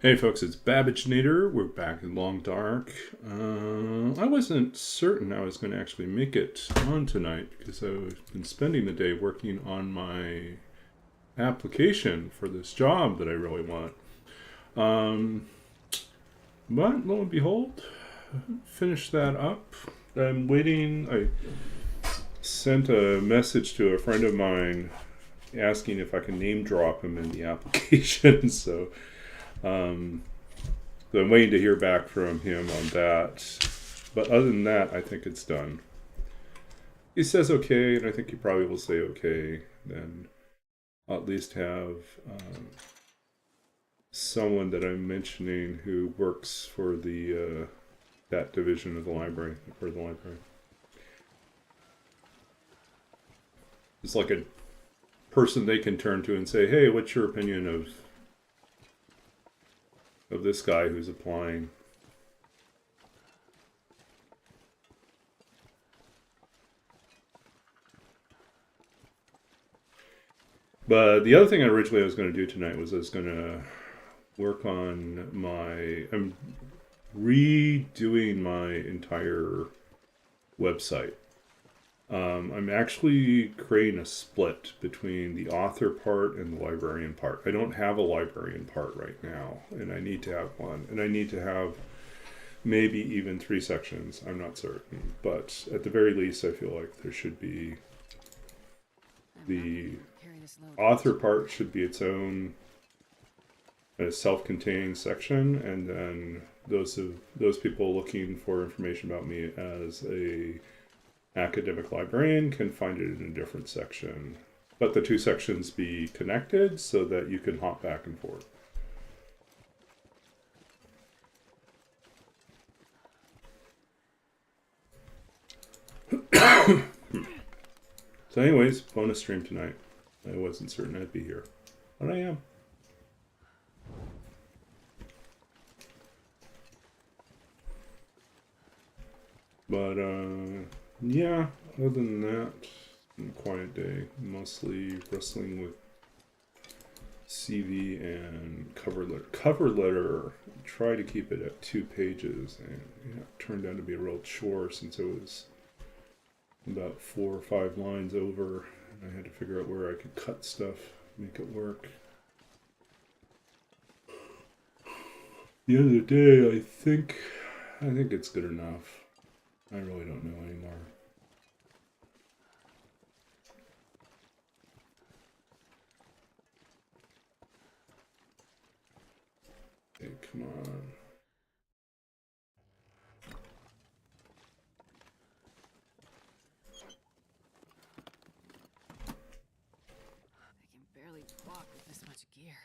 Hey folks, it's v-LHda-LxYC. We're back in Long Dark. I wasn't certain I was going to actually make it on tonight because I've been spending the day working on my application for this job that I really want. But lo and behold, finished that up. I'm waiting. I sent a message to a friend of mine asking if I can name drop him in the application. So I'm waiting to hear back from him on that. But other than that, I think it's done. He says okay, and I think he probably will say okay. Then I'll at least have someone that I'm mentioning who works for the that division of the library, for the library. It's like a person they can turn to and say, "Hey, what's your opinion of this guy who's applying?" But the other thing originally I was going to do tonight was I was going to work on I'm redoing my entire website. I'm actually creating a split between the author part and the librarian part. I don't have a librarian part right now, and I need to have one. And I need to have maybe even 3 sections. I'm not certain. But at the very least, I feel like there should be the author part should be its own self-contained section, and then those people looking for information about me as a academic librarian can find it in a different section. But the 2 sections be connected so that you can hop back and forth. So anyways, bonus stream tonight. I wasn't certain I'd be here, but I am. But yeah, other than that, a quiet day. Mostly wrestling with CV and cover letter. Cover letter, try to keep it at 2 pages, and it turned out to be a real chore since it was about 4 or 5 lines over, and I had to figure out where I could cut stuff, make it work. At the end of the day, I think it's good enough. I really don't know anymore. Okay, come on. They can barely walk with this much gear.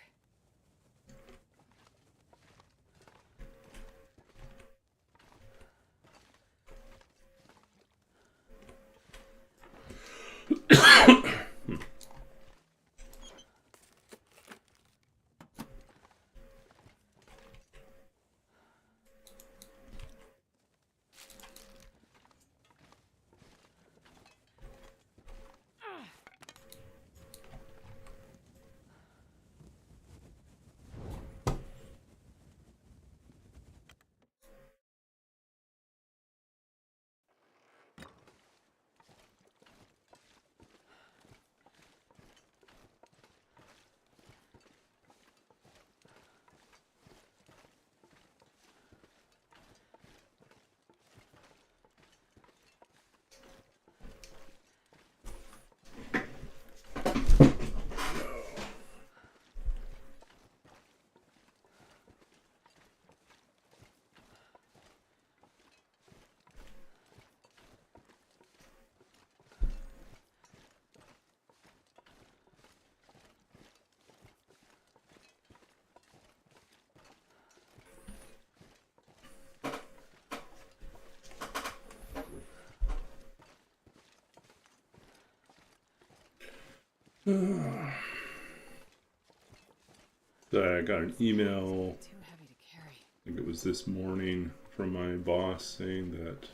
I got an email, Too heavy to carry. I think it was this morning, from my boss saying that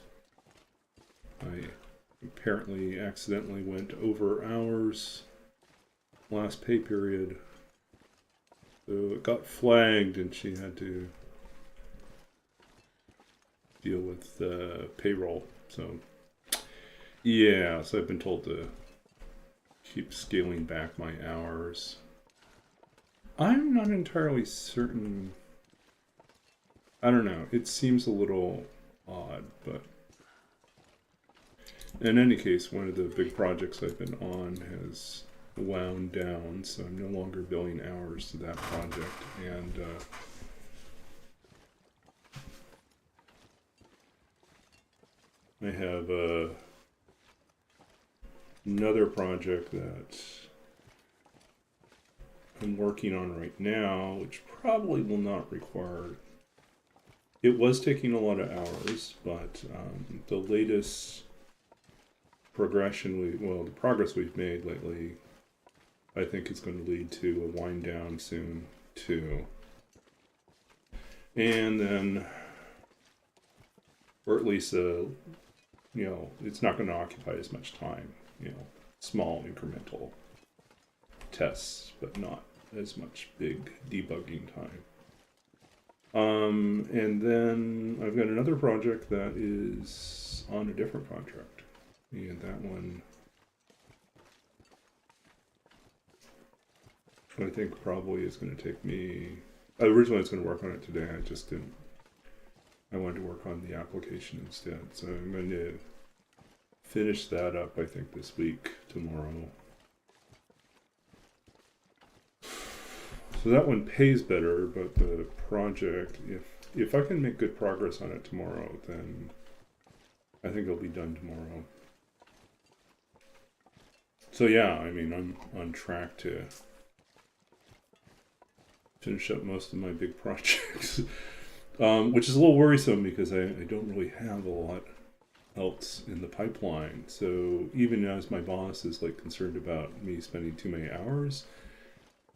I apparently accidentally went over hours last pay period. So it got flagged and she had to deal with payroll. So yeah, so I've been told to keep scaling back my hours. I'm not entirely certain. I don't know. It seems a little odd, but in any case, one of the big projects I've been on has wound down, so I'm no longer billing hours to that project, and I have another project that I'm working on right now, which probably will not require. It was taking a lot of hours, but the latest progression the progress we've made lately, I think is going to lead to a wind down soon too. And then, or at least it's not going to occupy as much time, small incremental tests, but not as much big debugging time. And then I've got another project that is on a different contract. And that one, I think probably is going to take me. Originally I was going to work on it today, I just didn't. I wanted to work on the application instead. So I'm going to finish that up, I think, this week, tomorrow. So that one pays better, but the project, if I can make good progress on it tomorrow, then I think it'll be done tomorrow. So yeah, I mean, I'm on track to finish up most of my big projects, which is a little worrisome because I don't really have a lot else in the pipeline. So even as my boss is like concerned about me spending too many hours,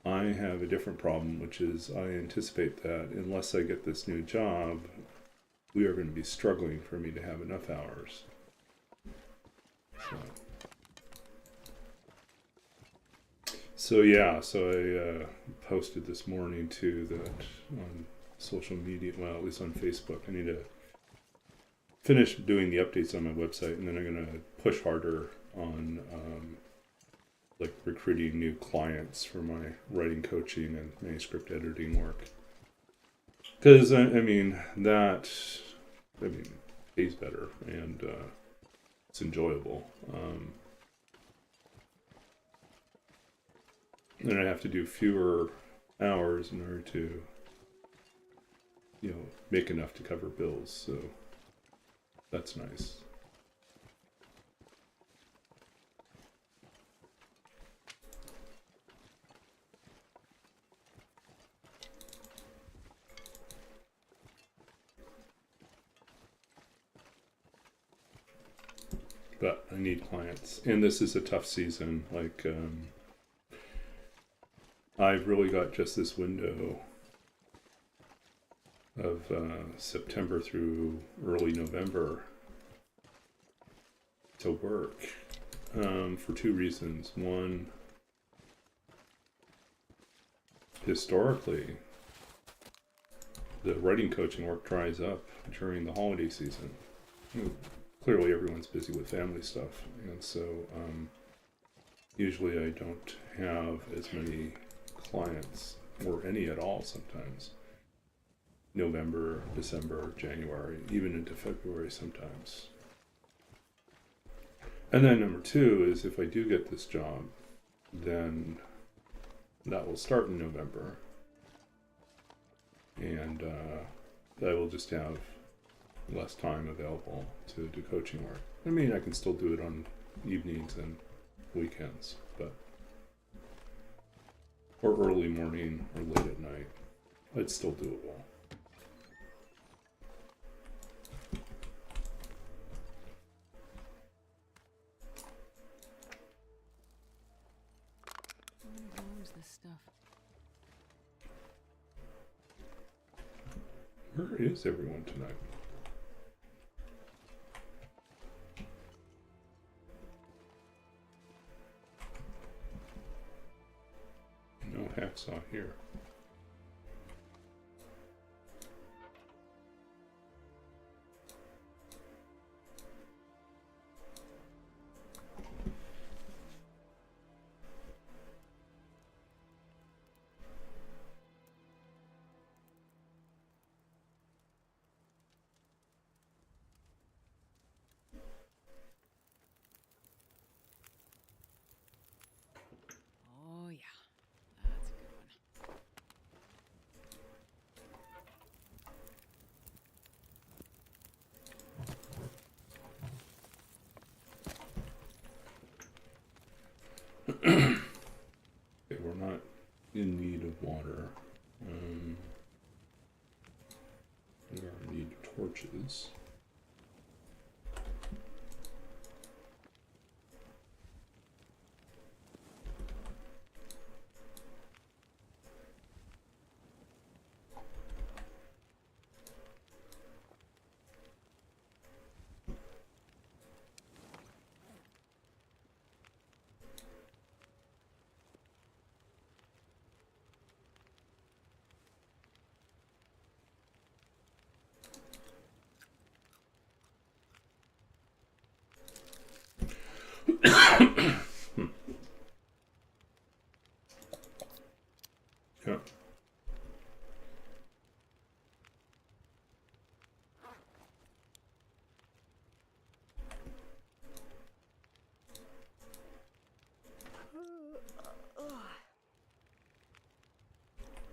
I have a different problem, which is I anticipate that unless I get this new job, we are going to be struggling for me to have enough hours. So yeah, so I posted this morning too that on social media, well, at least on Facebook, I need to finish doing the updates on my website, and then I'm going to push harder on like recruiting new clients for my writing coaching and manuscript editing work. Because I mean pays better and it's enjoyable. And I have to do fewer hours in order to, make enough to cover bills. So that's nice. But I need clients, and this is a tough season. Like, I've really got just this window of September through early November to work for two reasons. One, historically, the writing coaching work dries up during the holiday season. Clearly everyone's busy with family stuff, and so usually I don't have as many clients, or any at all sometimes. November, December, January, even into February sometimes. And then number two is if I do get this job, then that will start in November, and I will just have less time available to do coaching work. I mean, I can still do it on evenings and weekends, but or early morning or late at night. It's still doable. Where's this stuff? Where is everyone tonight? No hacksaw here. Okay, we're not in need of water. We are in need of torches. Yeah.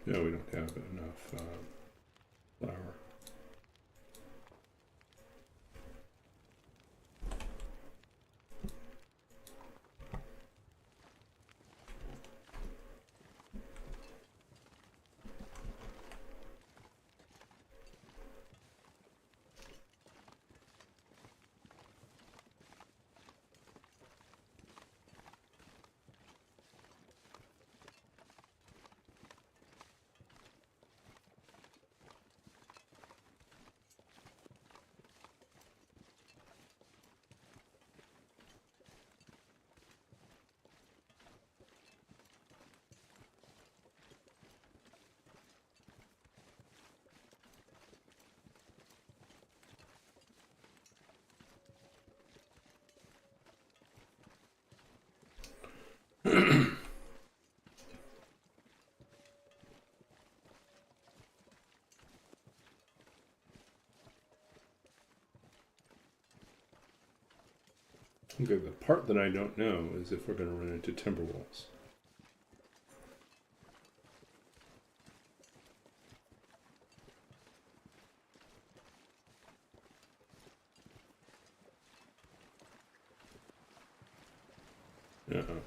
Yeah, we don't have enough flour. Okay, the part that I don't know is if we're going to run into timber wolves. Uh-oh.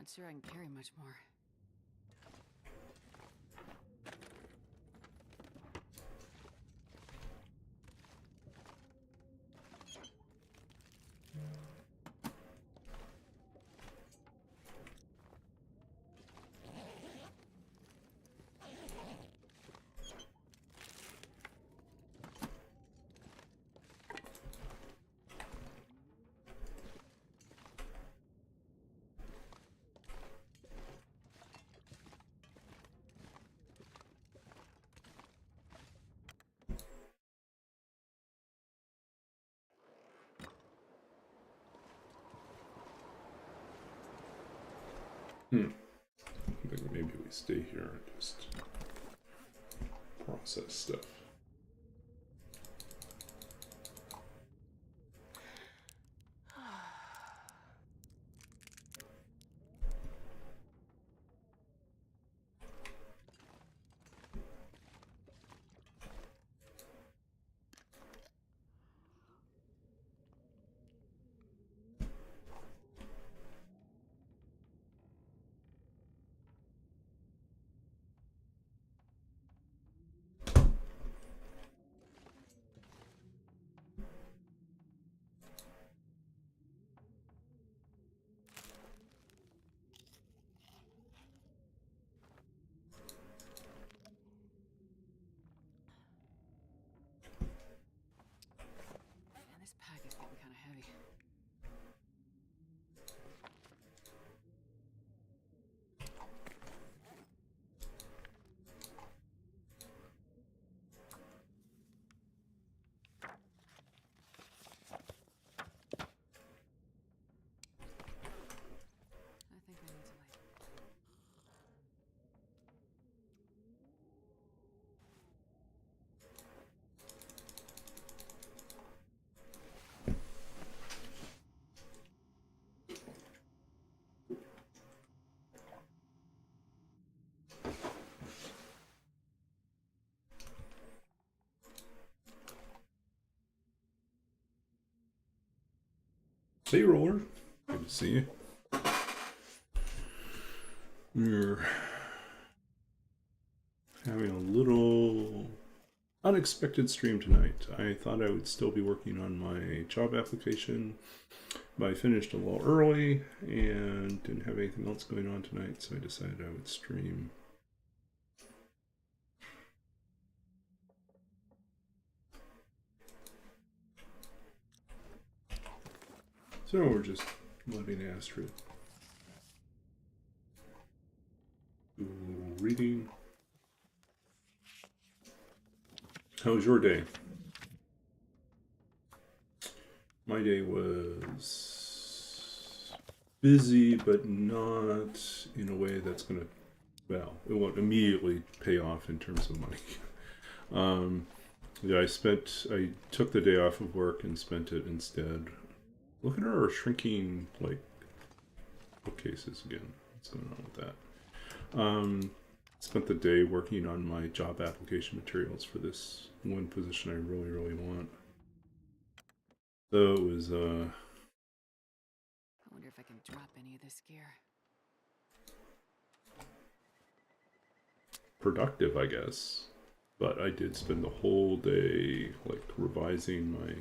Not sure I can carry much more. I think maybe we stay here and just process stuff. Man, this pack is getting kind of heavy. I think I need to like. Hey, Roller. Good to see you. We're having a little unexpected stream tonight. I thought I would still be working on my job application, but I finished a little early and didn't have anything else going on tonight, so I decided I would stream. So we're just letting Astrid do a little reading. How was your day? My day was busy, but not in a way that's going to, well, it won't immediately pay off in terms of money. Yeah, I took the day off of work and spent it instead. Look at our shrinking, like, bookcases again. What's going on with that? Spent the day working on my job application materials for this one position I really, really want. So it was, I wonder if I can drop any of this gear. productive, I guess. But I did spend the whole day, like, revising my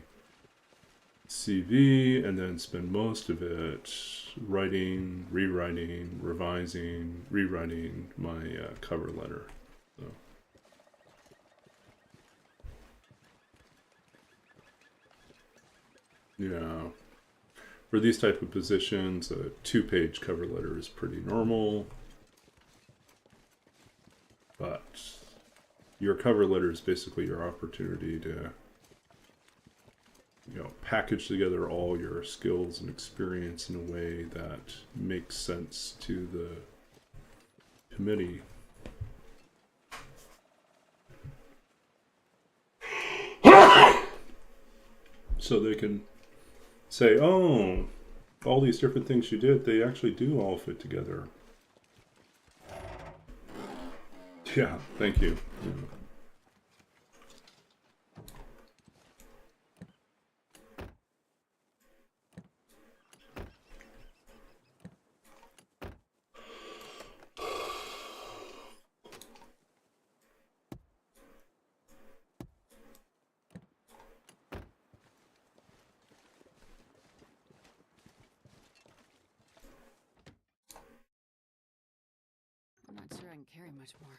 CV, and then spend most of it writing, rewriting, revising, rewriting my cover letter. So. Yeah. For these type of positions, a 2-page cover letter is pretty normal. But your cover letter is basically your opportunity to, you know, package together all your skills and experience in a way that makes sense to the committee. So they can say, oh, all these different things you did, they actually do all fit together. Yeah, thank you. Yeah. carry much more.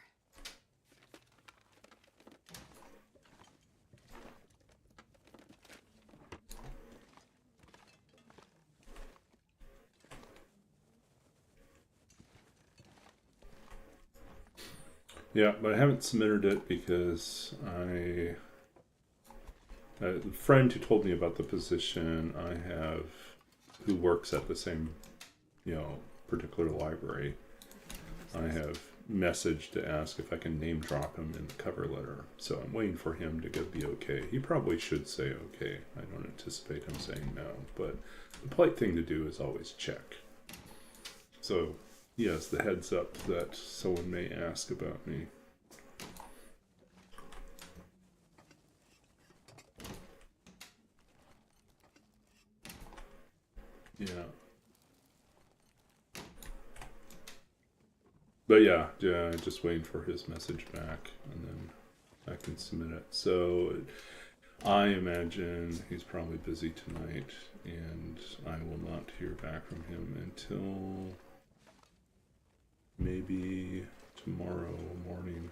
Yeah, but I haven't submitted it because a friend who told me about the position I have, who works at the same, particular library, I have messaged to ask if I can name drop him in the cover letter. So I'm waiting for him to get the okay. He probably should say okay. I don't anticipate him saying no, but the polite thing to do is always check. So he has the heads up that someone may ask about me. Yeah. But yeah, just waiting for his message back, and then I can submit it. So I imagine he's probably busy tonight, and I will not hear back from him until maybe tomorrow morning.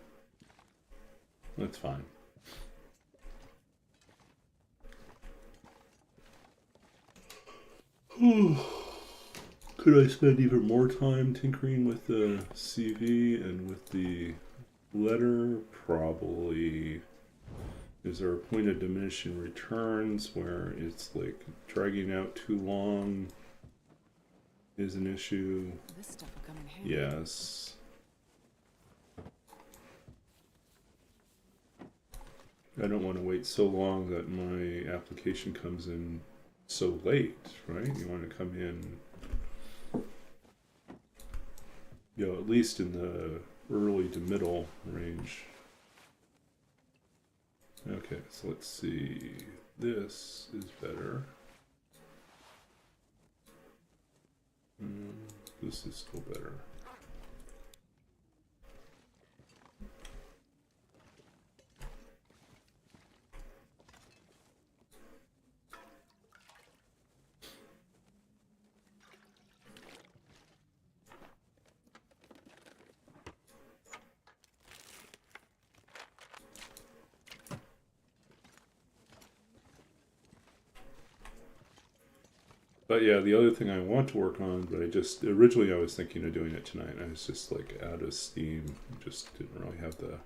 That's fine. Could I spend even more time tinkering with the CV and with the letter? Probably. Is there a point of diminishing returns where it's like dragging out too long is an issue? This stuff will come in handy. Yes. I don't want to wait so long that my application comes in so late, right? You want to come in, at least in the early to middle range. Okay, so let's see. This is better. This is still better. But yeah, the other thing I want to work on, but originally I was thinking of doing it tonight. I was just like out of steam, just didn't really have the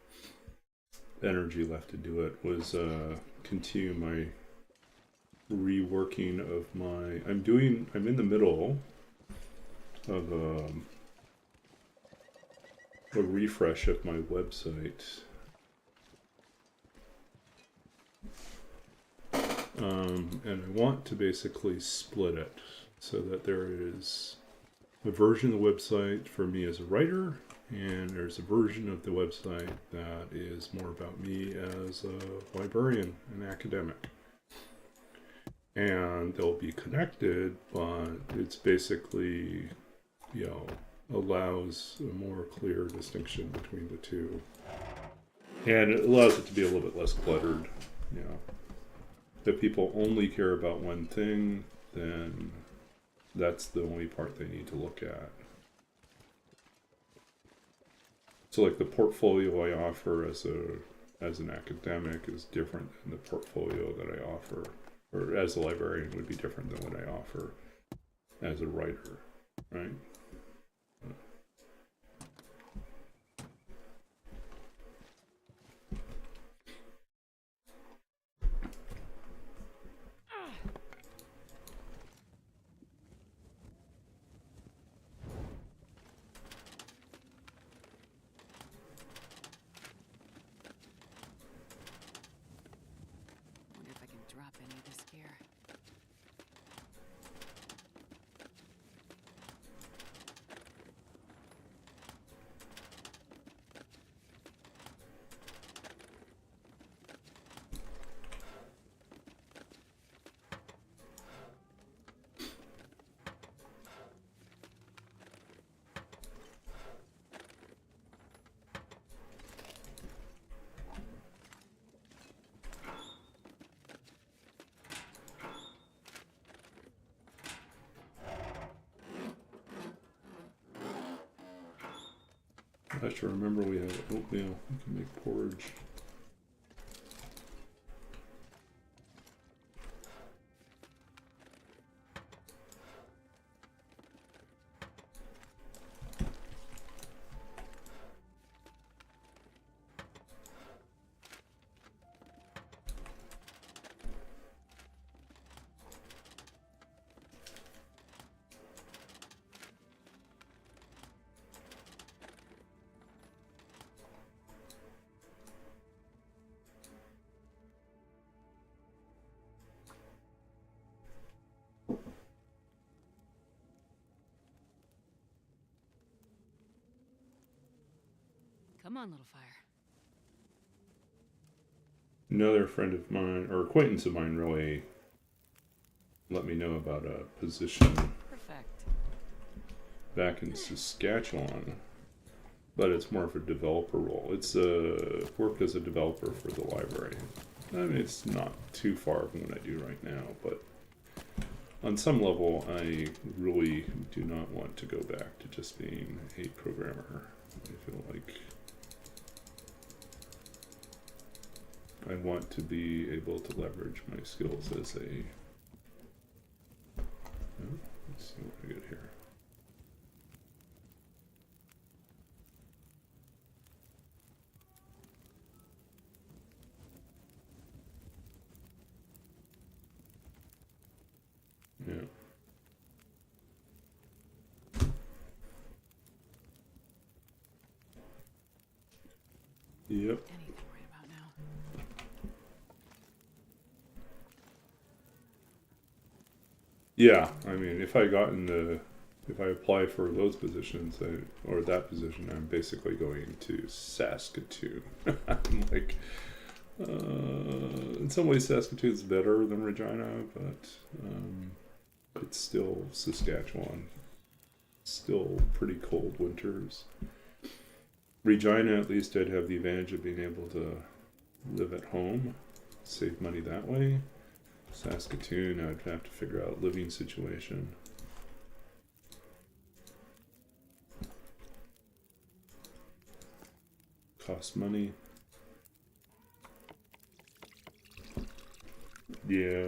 energy left to do it, was continue my reworking of my, I'm in the middle of a refresh of my website. And I want to basically split it so that there is a version of the website for me as a writer, and there's a version of the website that is more about me as a librarian and academic. And they'll be connected, but it's basically, allows a more clear distinction between the two. And it allows it to be a little bit less cluttered, If people only care about one thing, then that's the only part they need to look at. So like the portfolio I offer as an academic is different than the portfolio that I offer, or as a librarian would be different than what I offer as a writer, right? Wonder if I can drop any of this gear. I should remember we have oatmeal. We can make porridge. Come on, little fire. Another friend of mine, or acquaintance of mine, really let me know about a position Perfect. back in Saskatchewan, but it's more of a developer role. It's work as a developer for the library. I mean, it's not too far from what I do right now, but on some level, I really do not want to go back to just being a programmer. I feel like I want to be able to leverage my skills as a... Oh, let's see what I get here. Yeah. Yep. Anything to worry about now. Yeah, I mean, if I apply for those positions, or that position, I'm basically going to Saskatoon. I'm like, in some ways Saskatoon's better than Regina, but it's still Saskatchewan. Still pretty cold winters. Regina, at least I'd have the advantage of being able to live at home, save money that way. Saskatoon, I'd have to figure out a living situation. Cost money. Yeah.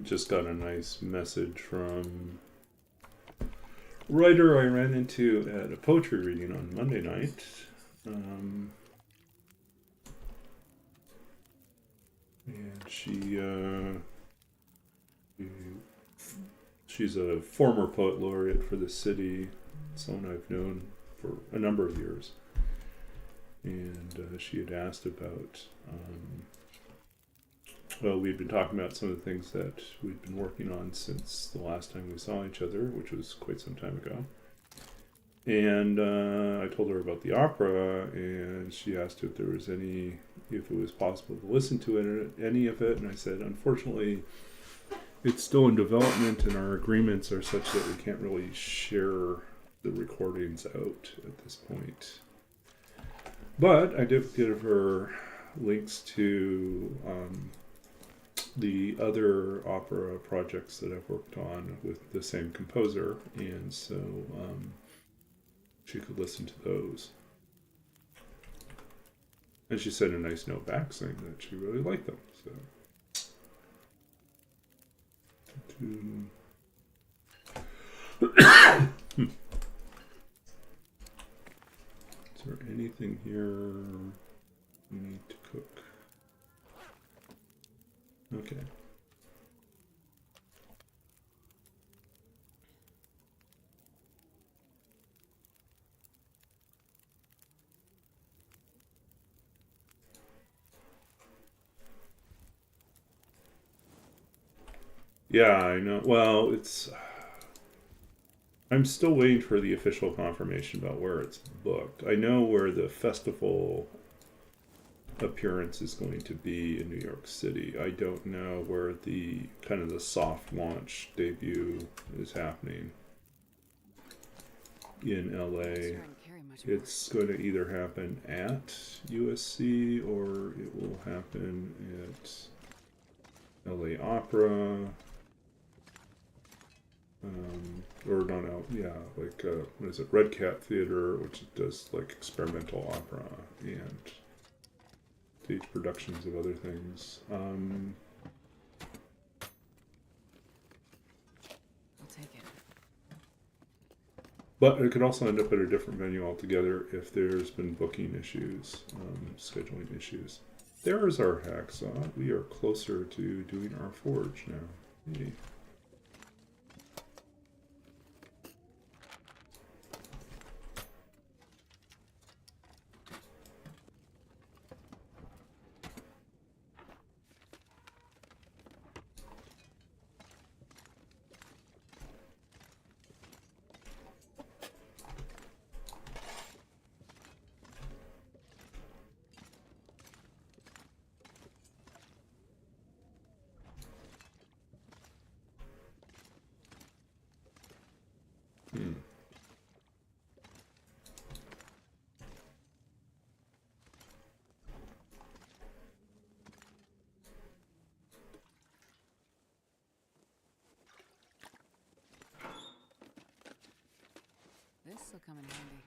Just got a nice message from a writer I ran into at a poetry reading on Monday night. And she's a former poet laureate for the city, someone I've known for a number of years. And she had asked about well, we'd been talking about some of the things that we'd been working on since the last time we saw each other, which was quite some time ago. And I told her about the opera, and she asked if it was possible to listen to it, any of it. And I said, unfortunately, it's still in development, and our agreements are such that we can't really share the recordings out at this point. But I did give her links to the other opera projects that I've worked on with the same composer, and so she could listen to those. And she sent a nice note back saying that she really liked them. So, is there anything here we need to cook? Okay. Yeah, I know. Well, it's I'm still waiting for the official confirmation about where it's booked. I know where the festival appearance is going to be in New York City. I don't know where the kind of the soft launch debut is happening in LA. It's going to either happen at USC or it will happen at LA Opera. Or not out, yeah, like, what is it, Red Cat Theater, which does like experimental opera and stage productions of other things. I'll take it. But it could also end up at a different venue altogether if there's been booking issues, scheduling issues. There's our hacksaw. We are closer to doing our forge now. Yay. This'll come in handy.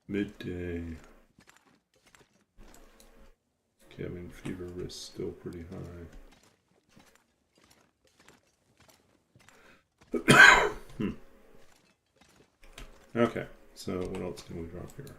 Midday. Cabin fever risk still pretty high. Okay, so what else can we drop here?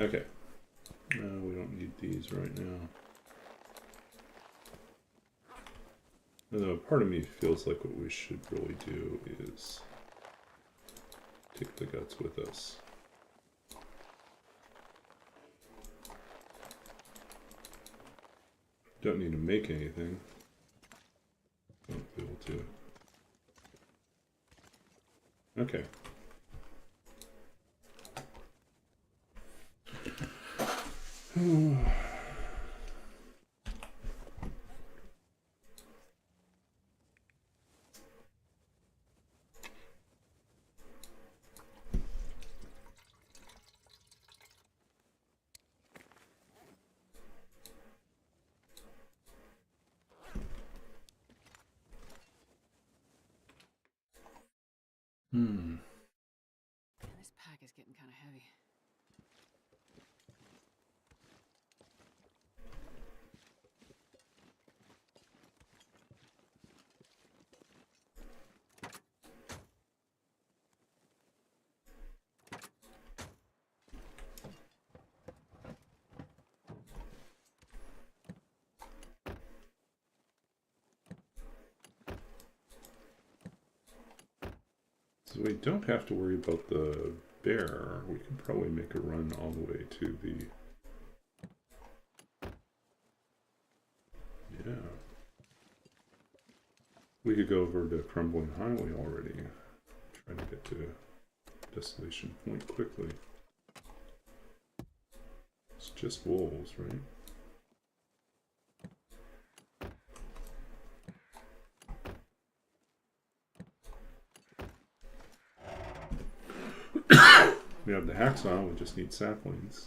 Okay, we don't need these right now. Although part of me feels like what we should really do is take the guts with us. Don't need to make anything. Won't be able to. Okay. This pack is getting kind of heavy. So we don't have to worry about the bear. We can probably make a run all the way to the... Yeah. We could go over to Crumbling Highway already. Try to get to Desolation Point quickly. It's just wolves, right? We have the hacksaw, we just need saplings.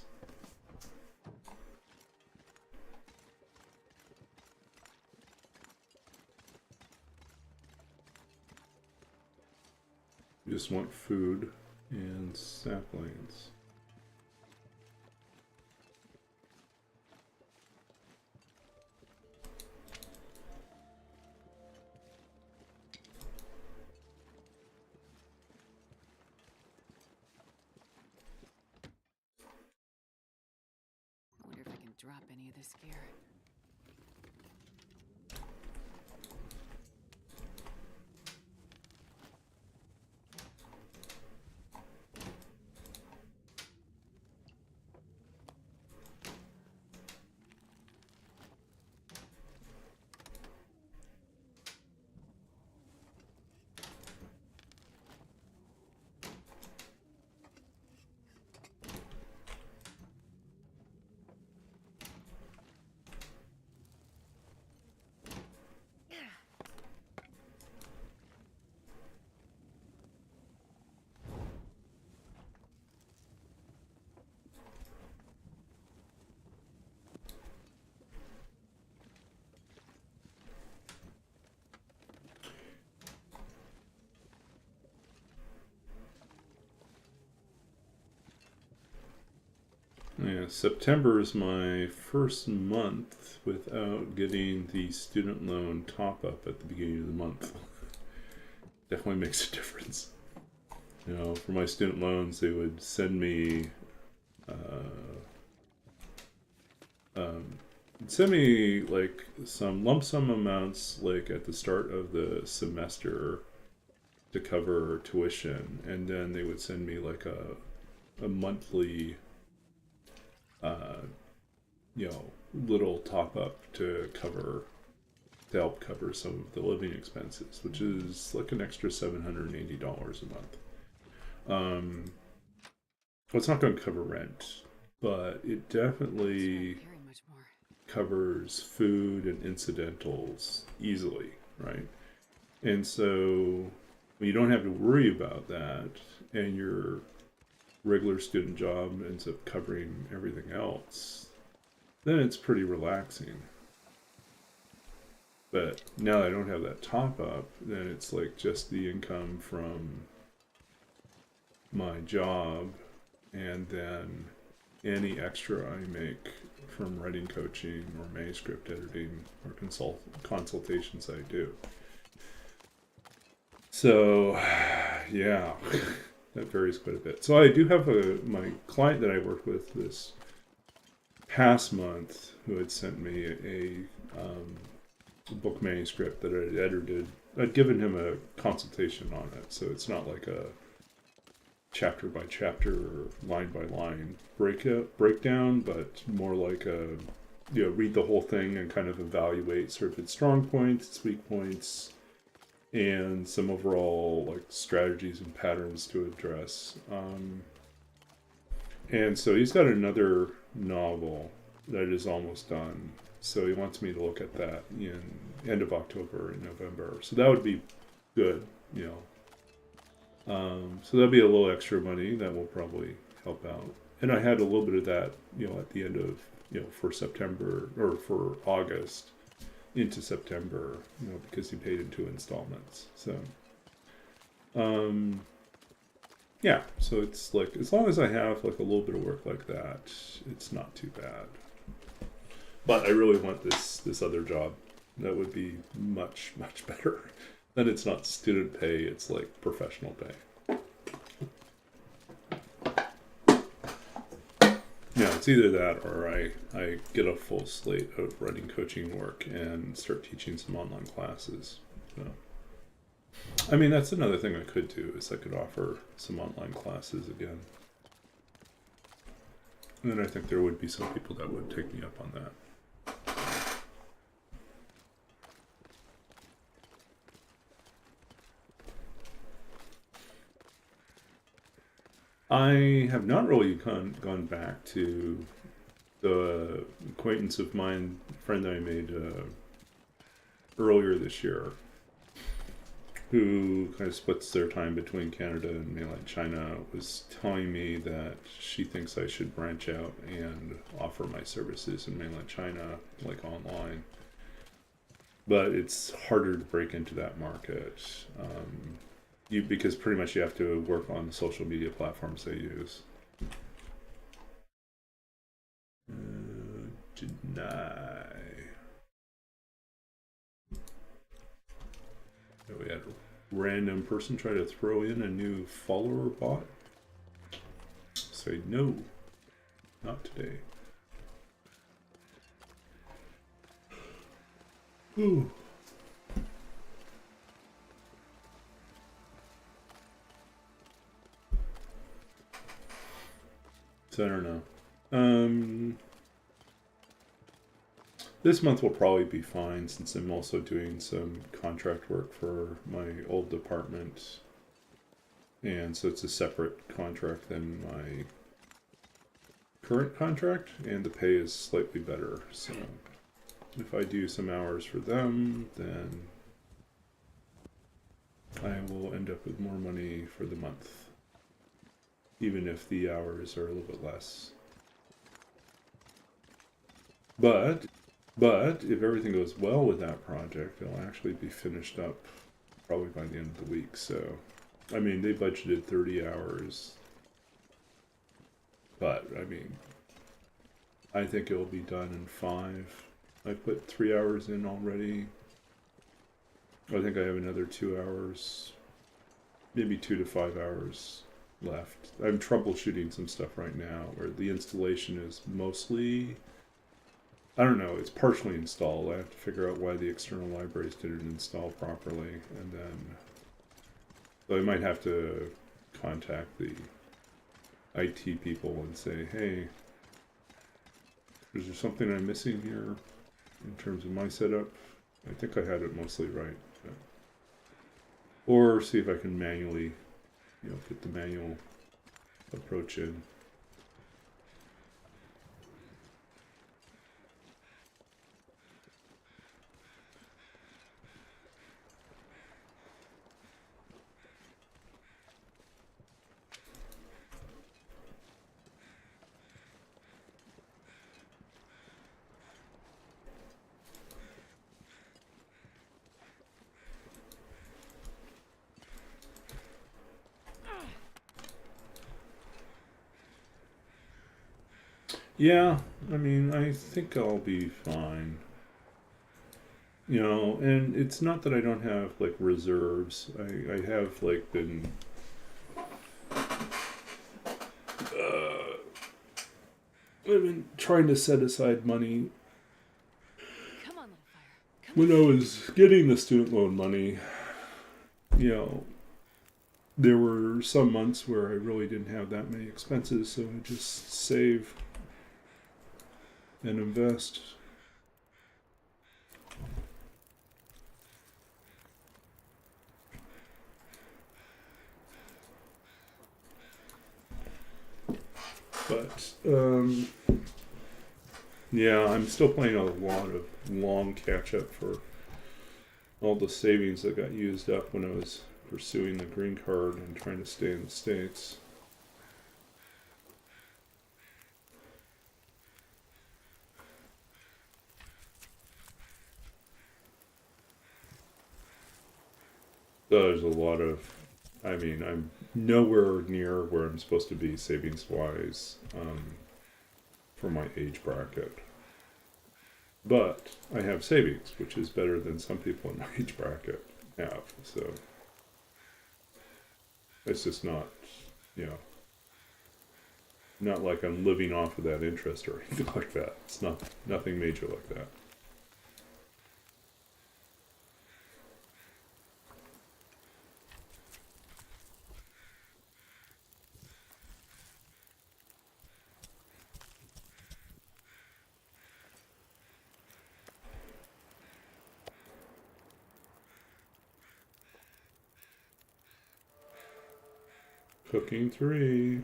We just want food and saplings. I wonder if I can drop any of this gear. Yeah, September is my first month without getting the student loan top up at the beginning of the month. Definitely makes a difference. You know, for my student loans, they would send me like some lump sum amounts like at the start of the semester to cover tuition, and then they would send me like a monthly you know, little top up to help cover some of the living expenses, which is like an extra $780 a month. Well, it's not going to cover rent, but it definitely covers food and incidentals easily, right? And so when you don't have to worry about that, and your regular student job ends up covering everything else, then it's pretty relaxing. But now that I don't have that top up, then it's like just the income from my job, and then any extra I make from writing coaching or manuscript editing or consultations I do. So yeah, that varies quite a bit. So I do have my client that I worked with this past month who had sent me a book manuscript that I had edited. I'd given him a consultation on it, so it's not like a chapter by chapter or line by line breakdown, but more like a, you know, read the whole thing and kind of evaluate sort of its strong points, its weak points, and some overall like strategies and patterns to address. And so he's got another novel that is almost done, so he wants me to look at that in end of October and November. So that would be good, you know. So that'll be a little extra money that will probably help out. And I had a little bit of that, you know, at the end of, you know, for September or for August into September, you know, because he paid in 2 installments. So, yeah, so it's like, as long as I have like a little bit of work like that, it's not too bad. But I really want this other job. That would be much, much better. Then it's not student pay, it's like professional pay. Yeah, it's either that or I get a full slate of writing coaching work and start teaching some online classes. So, I mean, that's another thing I could do, is I could offer some online classes again. And then I think there would be some people that would take me up on that. I have not really gone back to the acquaintance of mine, friend that I made earlier this year. who kind of splits their time between Canada and mainland China, was telling me that she thinks I should branch out and offer my services in mainland China, like online. But it's harder to break into that market, because pretty much you have to work on the social media platforms they use. Deny. We had a random person try to throw in a new follower bot. Say no, not today. Ooh. So I don't know. This month will probably be fine since I'm also doing some contract work for my old department. And so it's a separate contract than my current contract, and the pay is slightly better. So if I do some hours for them, then I will end up with more money for the month, even if the hours are a little bit less. But if everything goes well with that project, it'll actually be finished up probably by the end of the week. So, I mean, they budgeted 30 hours, but I mean, I think it'll be done in 5. I put 3 hours in already. I think I have another 2 hours, maybe 2 to 5 hours left. I'm troubleshooting some stuff right now where the installation is mostly, I don't know, it's partially installed. I have to figure out why the external libraries didn't install properly, and then so I might have to contact the IT people and say, hey, is there something I'm missing here in terms of my setup? I think I had it mostly right. But, or see if I can manually, get the manual approach in. Yeah, I mean, I think I'll be fine. And it's not that I don't have like reserves. I have like been I've been trying to set aside money. Come on, little fire. Come When I was getting the student loan money, there were some months where I really didn't have that many expenses, so I just save and invest. But yeah, I'm still playing a lot of long catch up for all the savings that got used up when I was pursuing the green card and trying to stay in the States. There's a lot of, I mean, I'm nowhere near where I'm supposed to be savings wise for my age bracket. But I have savings, which is better than some people in my age bracket have. So it's just not, not like I'm living off of that interest or anything like that. It's nothing major like that. Cooking 3.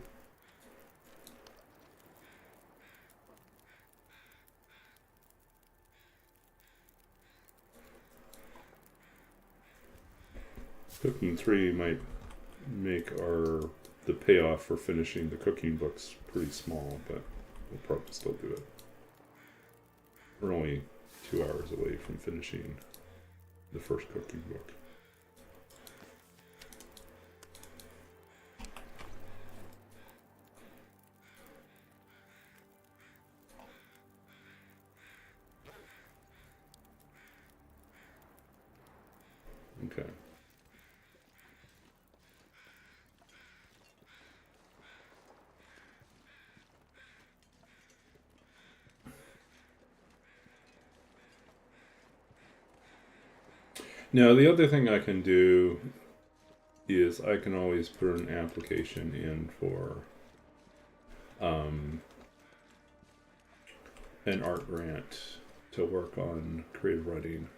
Cooking 3 might make the payoff for finishing the cooking books pretty small, but we'll probably still do it. We're only 2 hours away from finishing the first cooking book. Okay. Now, the other thing I can do is I can always put an application in for an art grant to work on creative writing.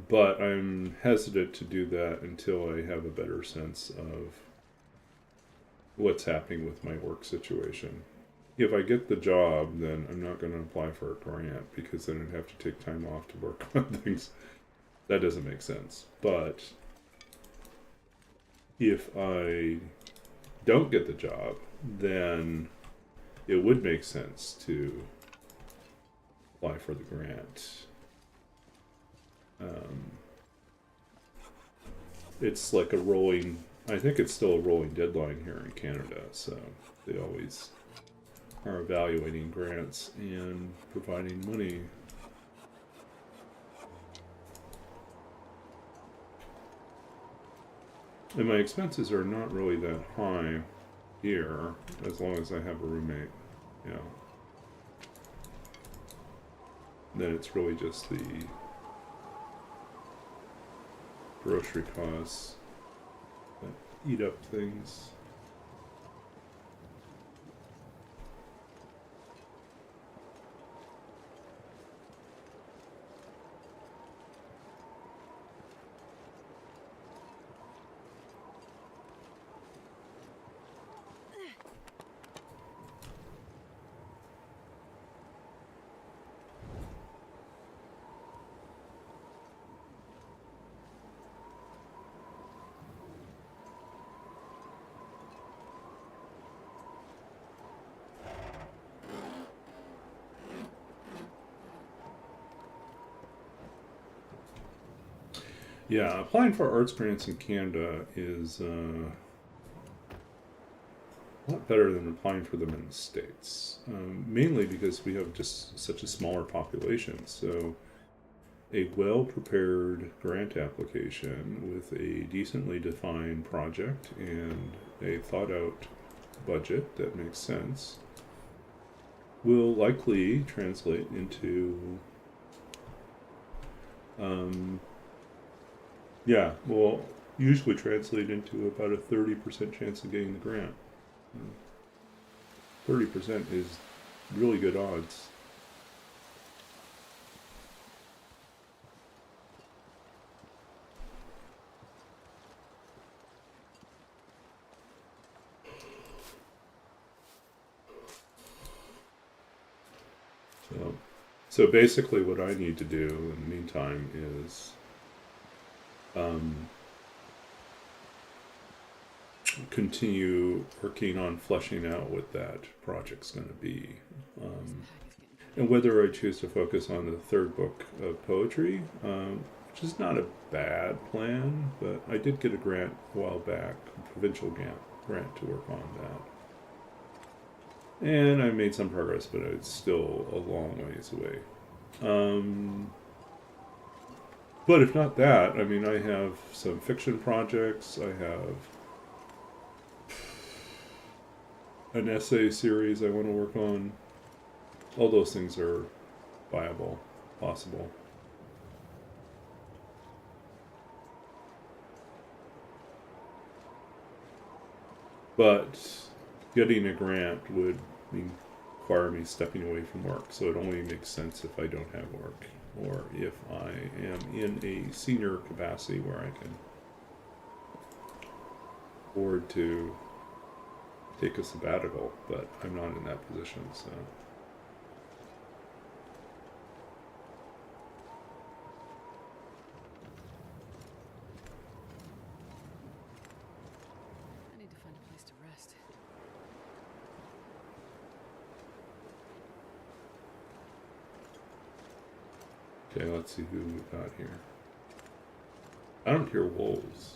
But I'm hesitant to do that until I have a better sense of what's happening with my work situation. If I get the job, then I'm not going to apply for a grant because then I'd have to take time off to work on things. That doesn't make sense. But if I don't get the job, then it would make sense to apply for the grant. It's like a rolling, I think it's still a rolling deadline here in Canada, so they always are evaluating grants and providing money. And my expenses are not really that high here, as long as I have a roommate, yeah. Then it's really just the grocery costs that eat up things. Yeah, applying for arts grants in Canada is a lot better than applying for them in the States. Mainly because we have just such a smaller population. So a well-prepared grant application with a decently defined project and a thought-out budget that makes sense will likely translate into will usually translate into about a 30% chance of getting the grant. 30% is really good odds. So basically what I need to do in the meantime is continue working on fleshing out what that project's going to be, and whether I choose to focus on the third book of poetry, which is not a bad plan, but I did get a grant a while back, a provincial grant to work on that, and I made some progress, but it's still a long ways away. But if not that, I mean, I have some fiction projects, I have an essay series I want to work on. All those things are viable, possible. But getting a grant would require me stepping away from work, so it only makes sense if I don't have work, or if I am in a senior capacity where I can afford to take a sabbatical, but I'm not in that position, so. Okay, let's see who we got here. I don't hear wolves.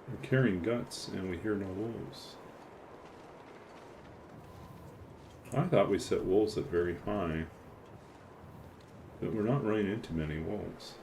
We're carrying guts and we hear no wolves. I thought we set wolves at very high, but we're not running into many wolves.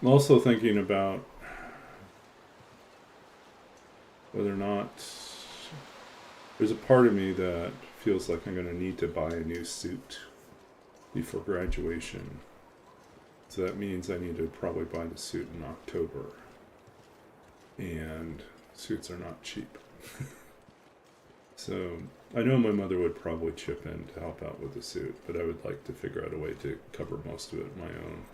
I'm also thinking about whether or not there's a part of me that feels like I'm going to need to buy a new suit before graduation. So that means I need to probably buy the suit in October. And suits are not cheap. So I know my mother would probably chip in to help out with the suit, but I would like to figure out a way to cover most of it on my own.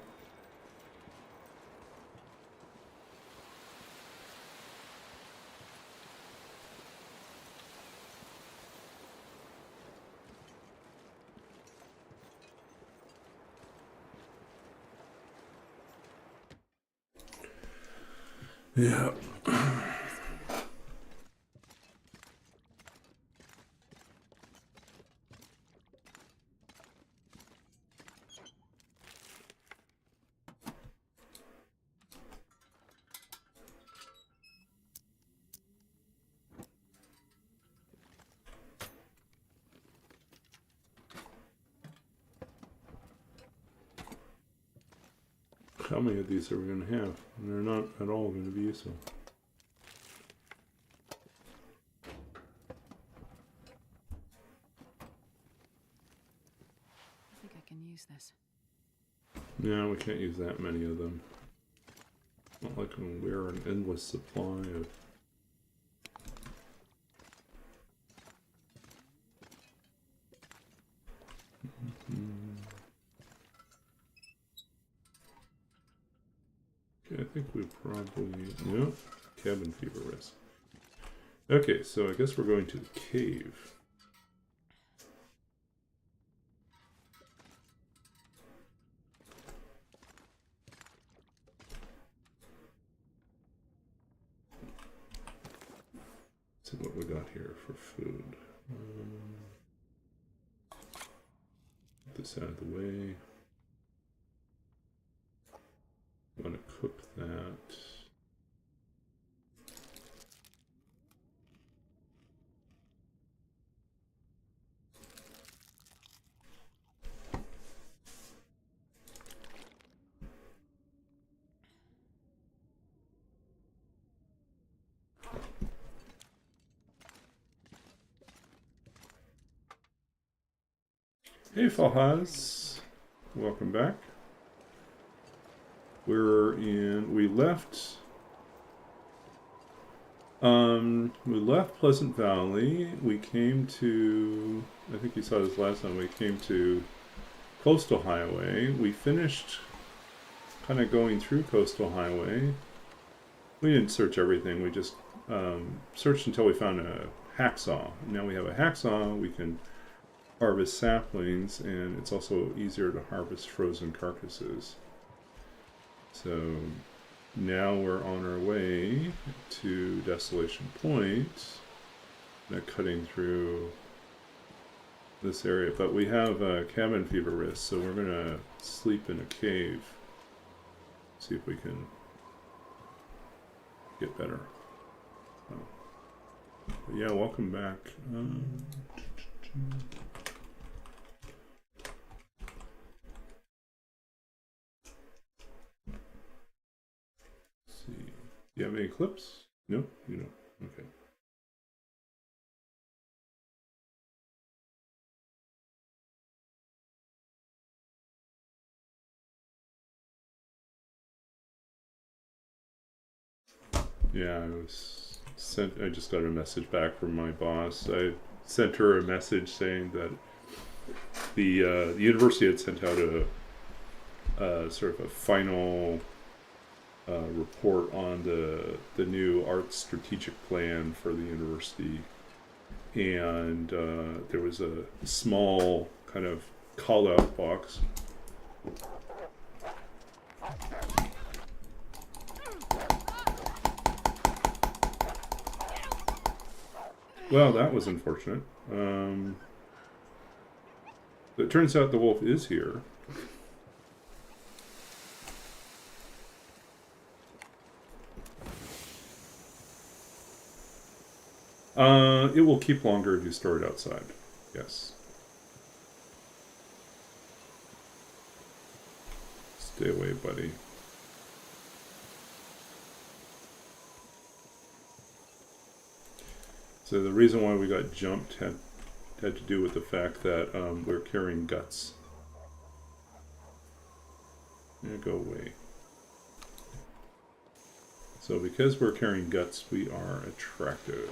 Yeah. How many of these are we going to have? And they're not at all going to be useful. I think I can use this. Yeah, we can't use that many of them. Not like we're an endless supply of... Okay, I think we probably... No, cabin fever risk. Okay, so I guess we're going to the cave. See what we got here for food. Get this out of the way. I'm going to cook that. Hey Falhaz, welcome back. We left Pleasant Valley. We came to, I think you saw this last time, we came to Coastal Highway. We finished kind of going through Coastal Highway. We didn't search everything, we just searched until we found a hacksaw. Now we have a hacksaw, we can harvest saplings, and it's also easier to harvest frozen carcasses. So now we're on our way to Desolation Point. Cutting through this area, but we have cabin fever risk, so we're gonna sleep in a cave. See if we can get better. But yeah, welcome back. Let's see. Do you have any clips? No, you don't. Okay. Yeah, I just got a message back from my boss. I sent her a message saying that the university had sent out a sort of a final report on the new arts strategic plan for the university, and there was a small kind of call out box. Well, that was unfortunate. It turns out the wolf is here. It will keep longer if you store it outside. Yes. Stay away, buddy. So the reason why we got jumped had to do with the fact that we're carrying guts. Yeah, go away. So because we're carrying guts, we are attractive.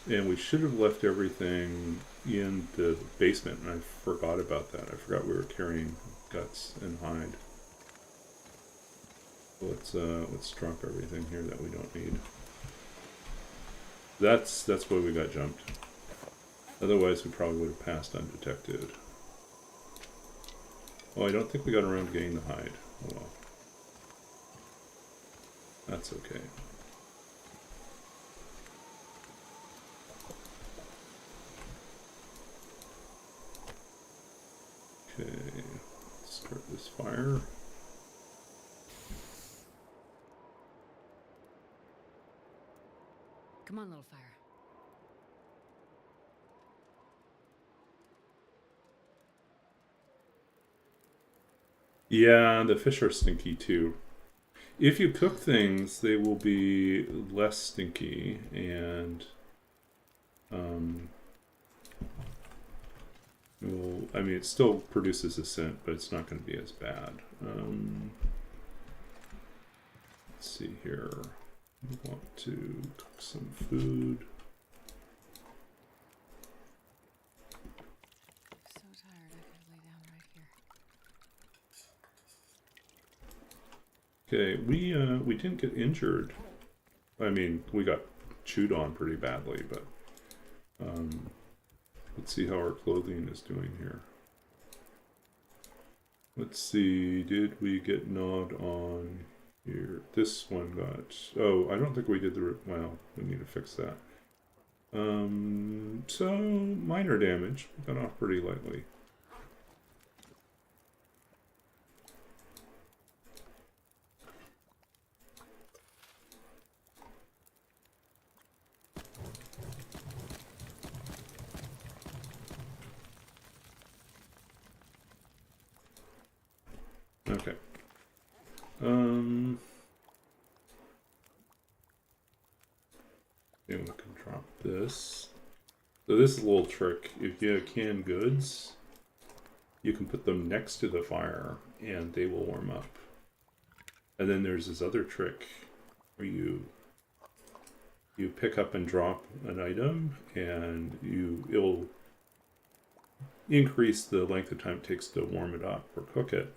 And we should have left everything in the basement, and I forgot about that. I forgot we were carrying guts and hide. Let's drop everything here that we don't need. That's why we got jumped. Otherwise, we probably would have passed undetected. Oh, I don't think we got around to getting the hide. Oh well. That's okay. Okay, let's start this fire. Come on, little fire. Yeah, the fish are stinky too. If you cook things, they will be less stinky, and I mean, it still produces a scent, but it's not going to be as bad. Let's see here. We want to cook some food. So tired, I could lay down right here. Okay, we didn't get injured. I mean, we got chewed on pretty badly, but let's see how our clothing is doing here. Let's see, did we get gnawed on here? This one got... Oh, I don't think we did the... Well, we need to fix that. So, minor damage. We got off pretty lightly. Okay. And we can drop this. So this is a little trick. If you have canned goods, you can put them next to the fire and they will warm up. And then there's this other trick where you pick up and drop an item, and it'll increase the length of time it takes to warm it up or cook it.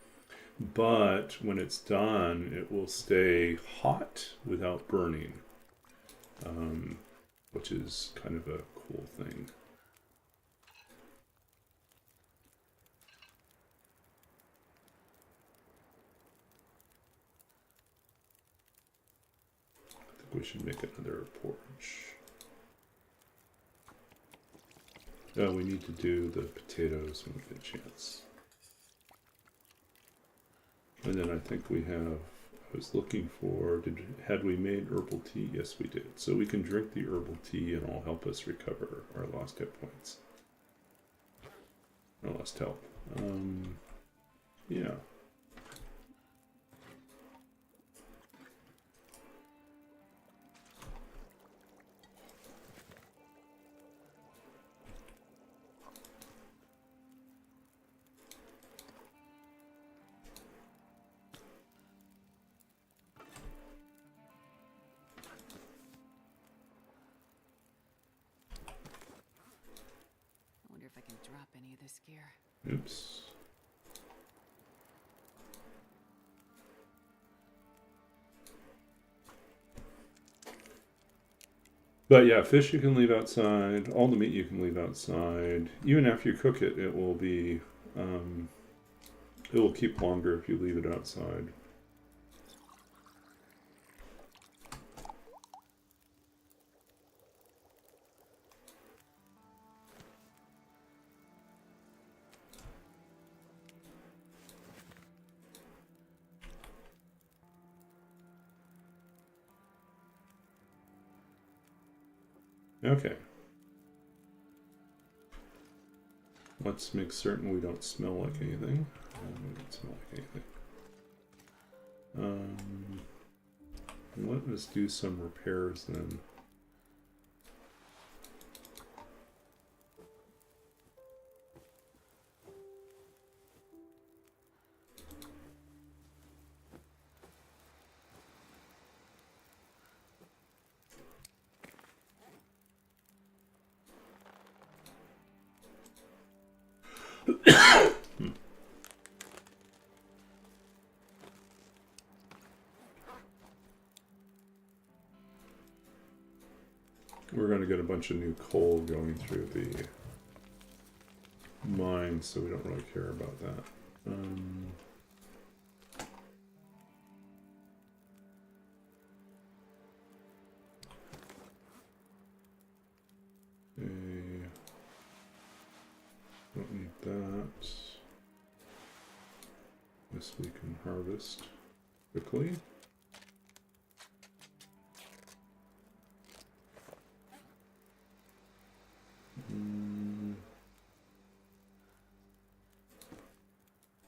But when it's done, it will stay hot without burning, which is kind of a cool thing. we should make another porch. Oh, we need to do the potatoes when we get a chance. And then I think we have, I was looking for, had we made herbal tea? Yes, we did. So we can drink the herbal tea and it'll help us recover our lost hit points. Or lost health. Yeah. I wonder if I can drop any of this gear. Oops. But yeah, fish you can leave outside. All the meat you can leave outside. Even after you cook it, it will be, it will keep longer if you leave it outside. Okay. Let's make certain we don't smell like anything. We don't smell like anything. Let us do some repairs then. We're going to get a bunch of new coal going through the mine, so we don't really care about that. Okay. Don't need that. This we can harvest quickly.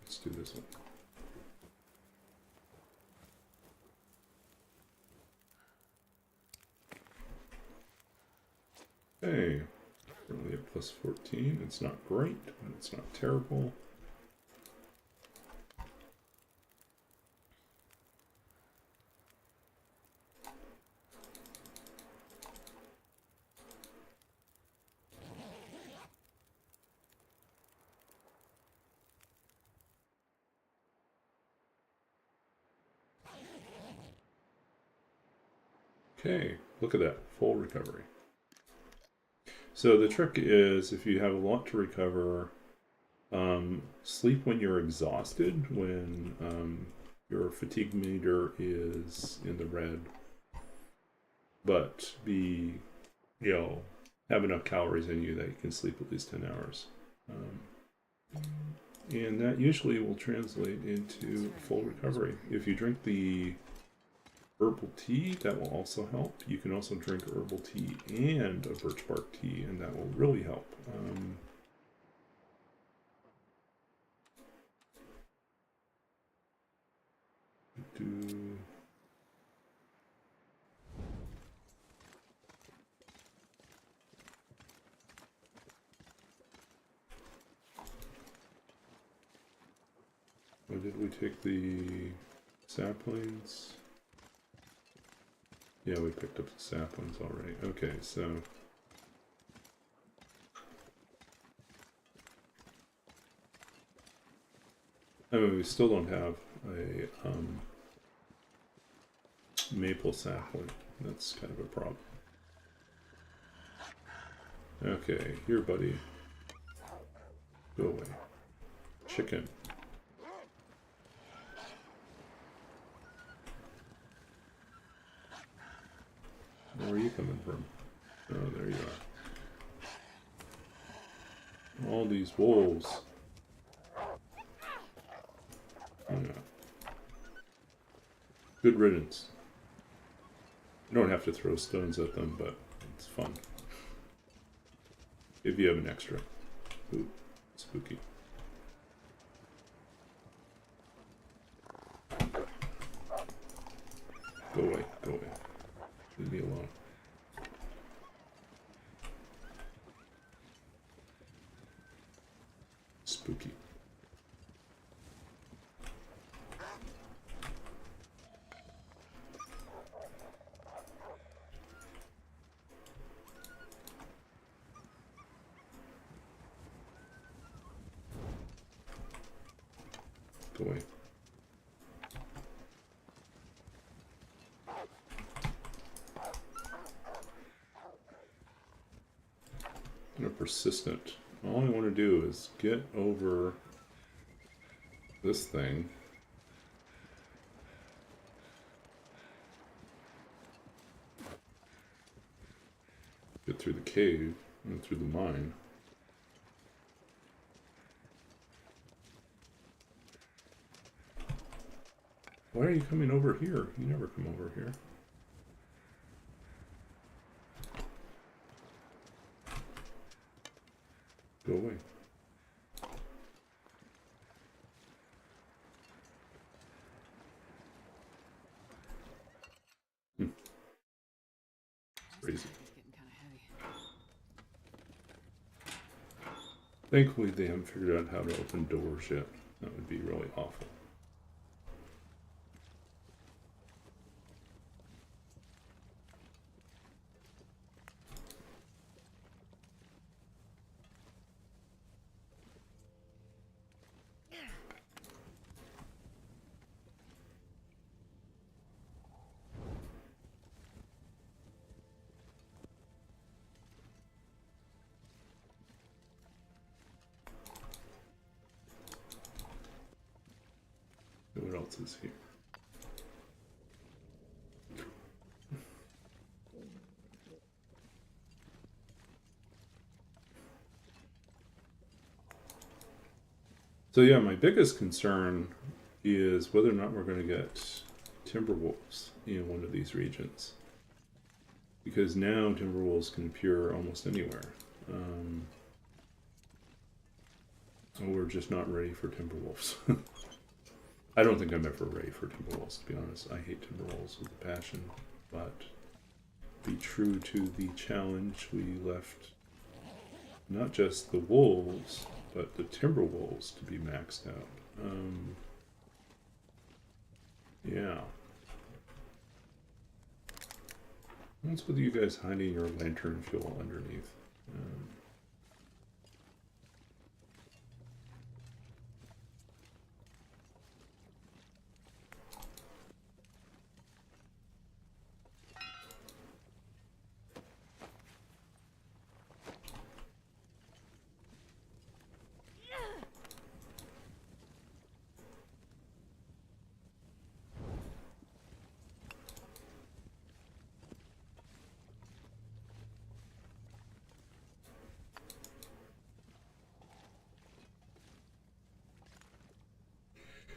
Let's do this one. Hey, currently at plus 14. It's not great, but it's not terrible. Okay, look at that, full recovery. So the trick is, if you have a lot to recover, sleep when you're exhausted, when your fatigue meter is in the red, but have enough calories in you that you can sleep at least 10 hours. And that usually will translate into full recovery. If you drink the herbal tea, that will also help. You can also drink herbal tea and a birch bark tea, and that will really help. Or did we take the saplings? Yeah, we picked up the saplings already. Okay, so I mean, we still don't have a maple sapling. That's kind of a problem. Okay, here, buddy. Go away. Chicken. Where are you coming from? Oh, there you are. All these wolves. Yeah. Good riddance. You don't have to throw stones at them, but it's fun. If you have an extra. Ooh, spooky. Go away, go away. Leave me alone. Spooky. Go away. They're persistent. All I want to do is get over this thing. Get through the cave and through the mine. Why are you coming over here? You never come over here. Go away. Crazy. It's getting kind of heavy. Thankfully, they haven't figured out how to open doors yet. That would be really awful. What else is here? So yeah, my biggest concern is whether or not we're going to get timber wolves in one of these regions. Because now timber wolves can appear almost anywhere. We're just not ready for timber wolves. I don't think I'm ever ready for timber wolves, to be honest. I hate timber wolves with a passion, but be true to the challenge, we left not just the wolves, but the timber wolves to be maxed out. Yeah. What's with you guys hiding your lantern fuel underneath?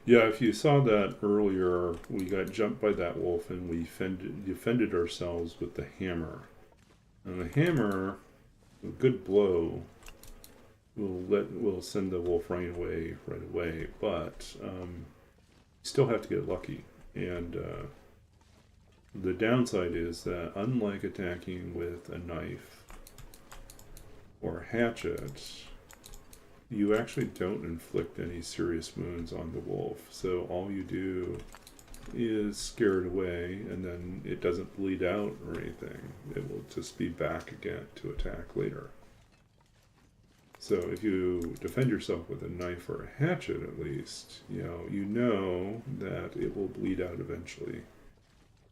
Yeah, if you saw that earlier, we got jumped by that wolf and we defended ourselves with the hammer. And the hammer, a good blow, will send the wolf running away right away, but you still have to get lucky. And the downside is that unlike attacking with a knife or a hatchet, you actually don't inflict any serious wounds on the wolf. So all you do is scare it away, and then it doesn't bleed out or anything. It will just be back again to attack later. So if you defend yourself with a knife or a hatchet, at least, you know that it will bleed out eventually,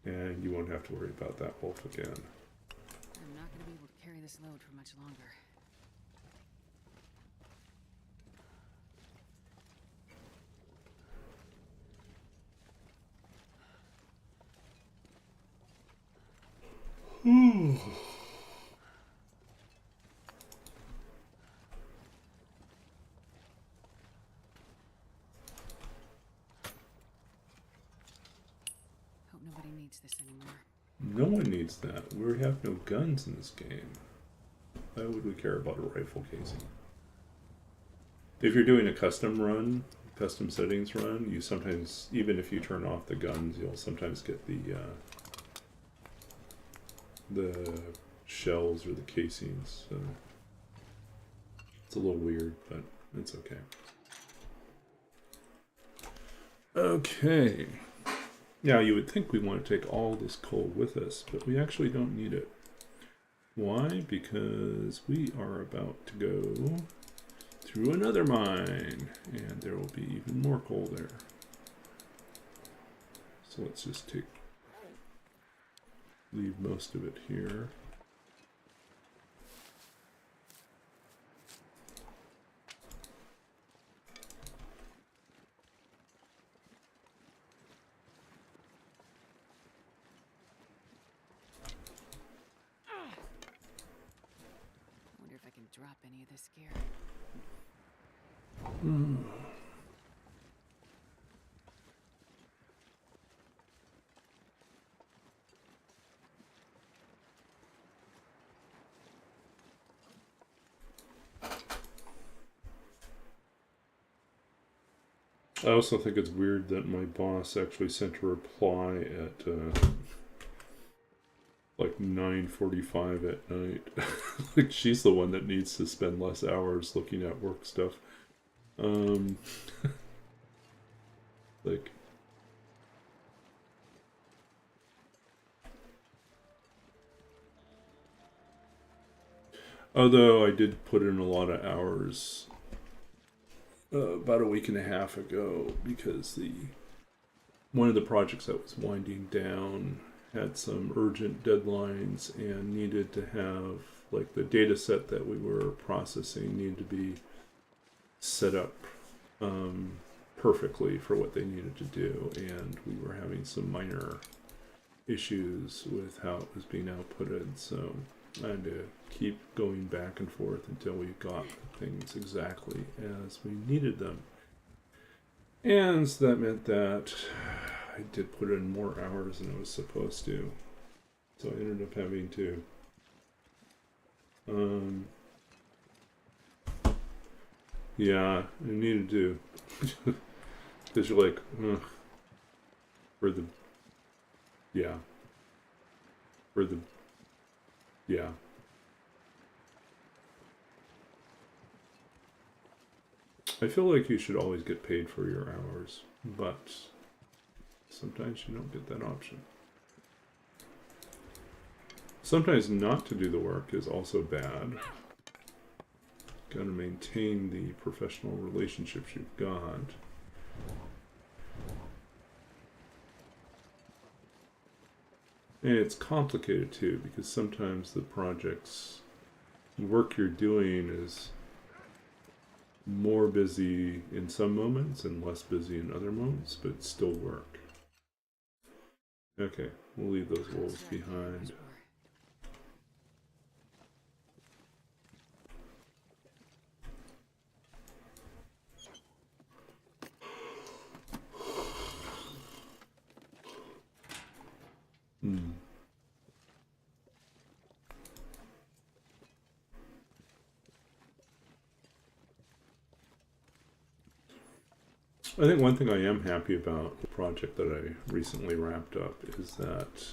and you won't have to worry about that wolf again. I'm not going to be able to carry this load for much longer. Hope nobody needs this anymore. No one needs that. We have no guns in this game. Why would we care about a rifle casing? If you're doing a custom run, custom settings run, you sometimes, even if you turn off the guns, you'll sometimes get the shells or the casings. So it's a little weird, but it's okay. Okay. Now you would think we want to take all this coal with us, but we actually don't need it. Why? Because we are about to go through another mine, and there will be even more coal there. So let's just leave most of it here. I wonder if I can drop any of this gear. I also think it's weird that my boss actually sent a reply at like 9:45 at night. Like she's the one that needs to spend less hours looking at work stuff. Like, although I did put in a lot of hours about a week and a half ago, because one of the projects that was winding down had some urgent deadlines and needed to have, like, the data set that we were processing needed to be set up perfectly for what they needed to do, and we were having some minor issues with how it was being outputted, so I had to keep going back and forth until we got things exactly as we needed them. And so that meant that I did put in more hours than I was supposed to. So I ended up having to yeah, I needed to. Because you're like, for the yeah. I feel like you should always get paid for your hours, but sometimes you don't get that option. Sometimes not to do the work is also bad. Gotta maintain the professional relationships you've got. And it's complicated too, because sometimes the project's work you're doing is more busy in some moments and less busy in other moments, but still work. Okay, we'll leave those wolves behind. I think one thing I am happy about the project that I recently wrapped up is that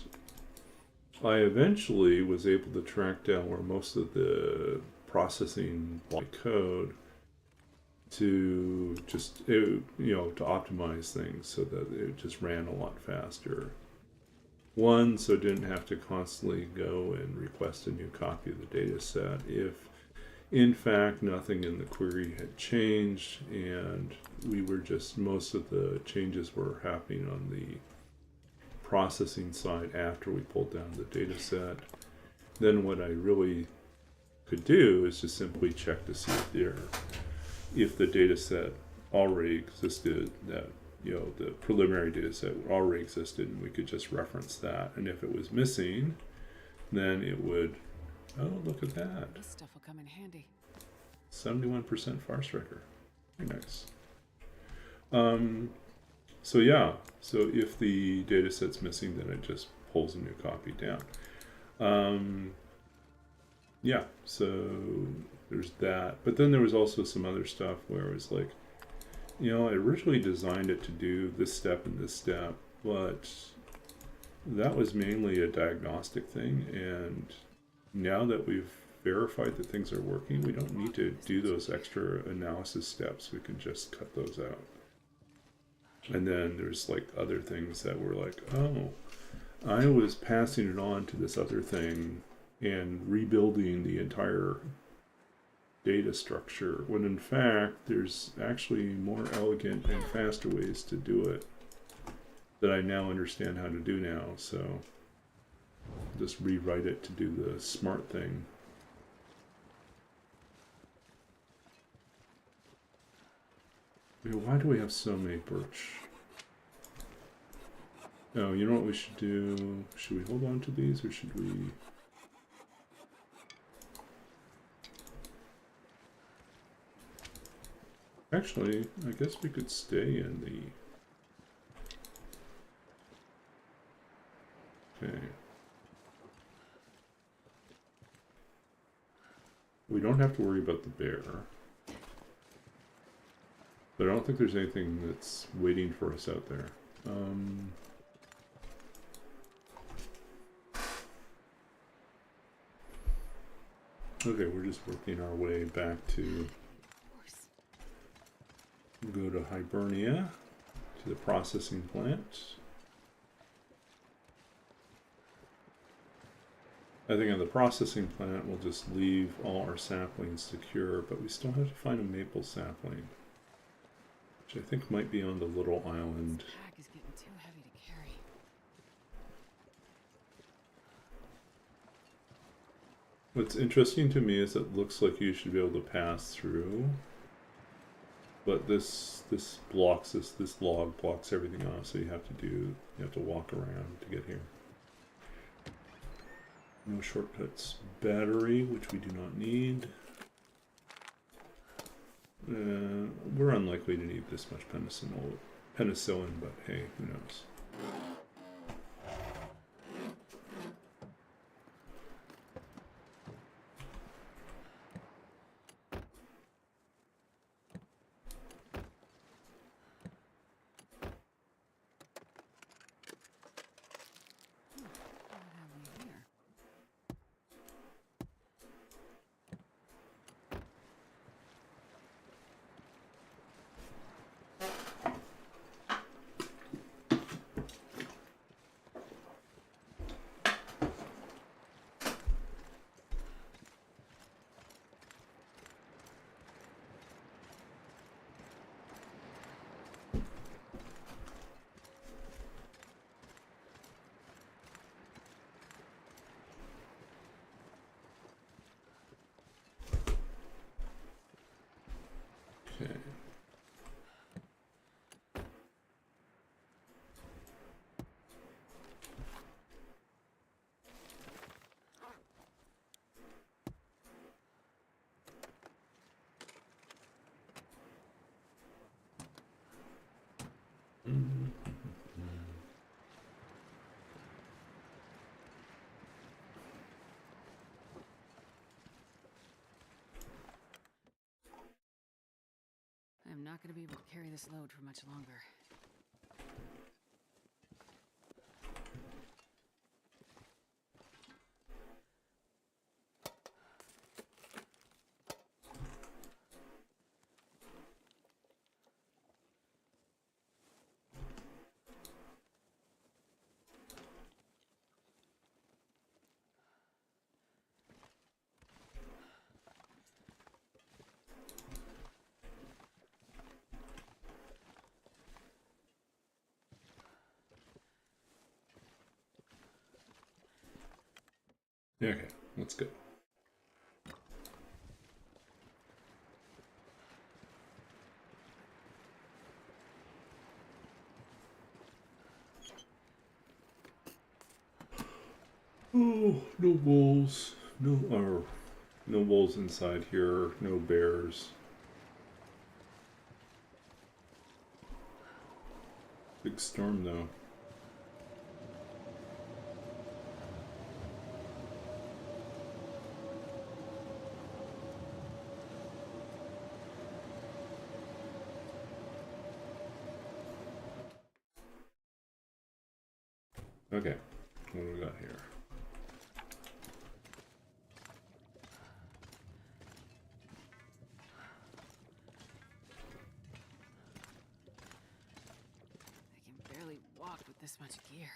I eventually was able to track down where most of the processing code to just, to optimize things so that it just ran a lot faster. One, so it didn't have to constantly go and request a new copy of the data set if in fact nothing in the query had changed, and we were just, most of the changes were happening on the processing side after we pulled down the data set. Then what I really could do is just simply check to see if the data set already existed, that the preliminary data set already existed, and we could just reference that. And if it was missing, then it would, oh, look at that. This stuff will come in handy. 71% far striker. Very nice. So yeah, so if the data set's missing, then it just pulls a new copy down. Yeah, so there's that. But then there was also some other stuff where it was like, you know, I originally designed it to do this step and this step, but that was mainly a diagnostic thing, and now that we've verified that things are working, we don't need to do those extra analysis steps. We can just cut those out. And then there's like other things that were like, oh, I was passing it on to this other thing and rebuilding the entire data structure, when in fact there's actually more elegant and faster ways to do it that I now understand how to do now. So just rewrite it to do the smart thing. Why do we have so many birch? Oh, you know what we should do? Should we hold on to these, or should we... Actually, I guess we could stay in the... Okay. We don't have to worry about the bear. But I don't think there's anything that's waiting for us out there. Okay, we're just working our way back to go to Hibernia, to the processing plant. I think on the processing plant we'll just leave all our saplings secure, but we still have to find a maple sapling, which I think might be on the little island. This pack is getting too heavy to carry. What's interesting to me is it looks like you should be able to pass through, but this blocks this log blocks everything off, so you have to walk around to get here. No shortcuts. Battery, which we do not need. We're unlikely to need this much penicillin, but hey, who knows? What have we here? Okay. I'm not going to be able to carry this load for much longer. Okay, let's go. Oh, no wolves. No wolves inside here. No bears. Big storm though. Okay, what do we got here? I can barely walk with this much gear.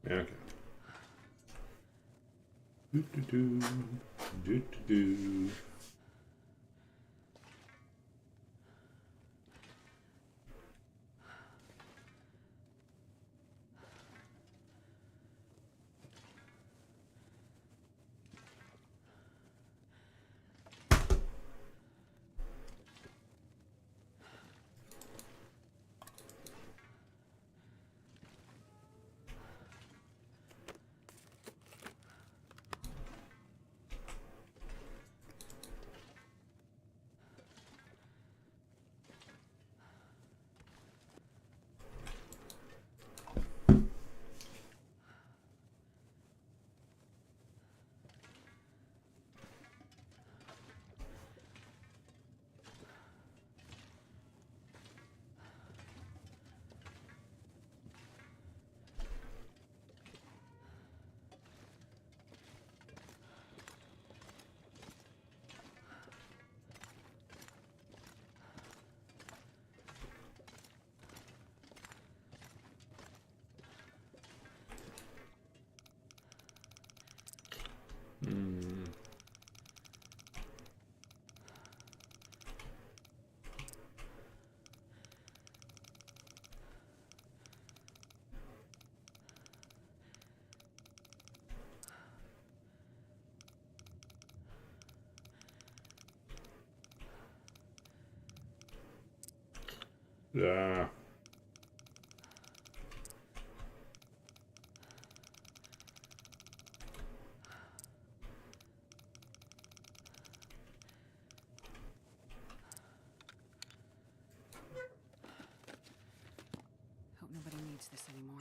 Okay. Do do do do do do. Hmm. Ah. Hope nobody needs this anymore.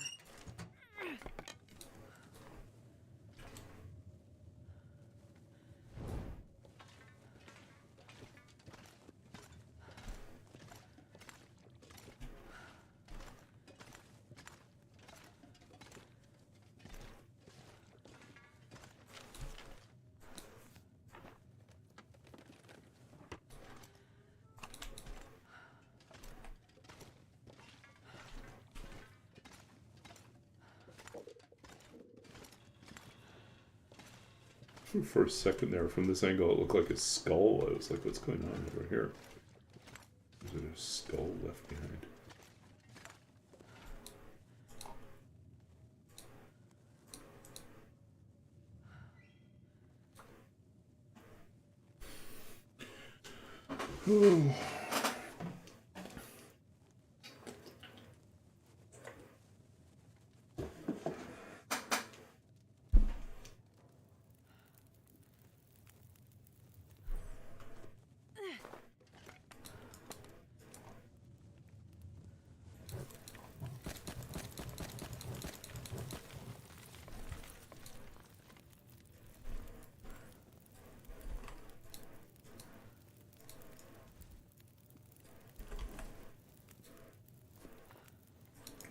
For a second there, from this angle, it looked like a skull. I was like, what's going on over here? Is there a skull left behind?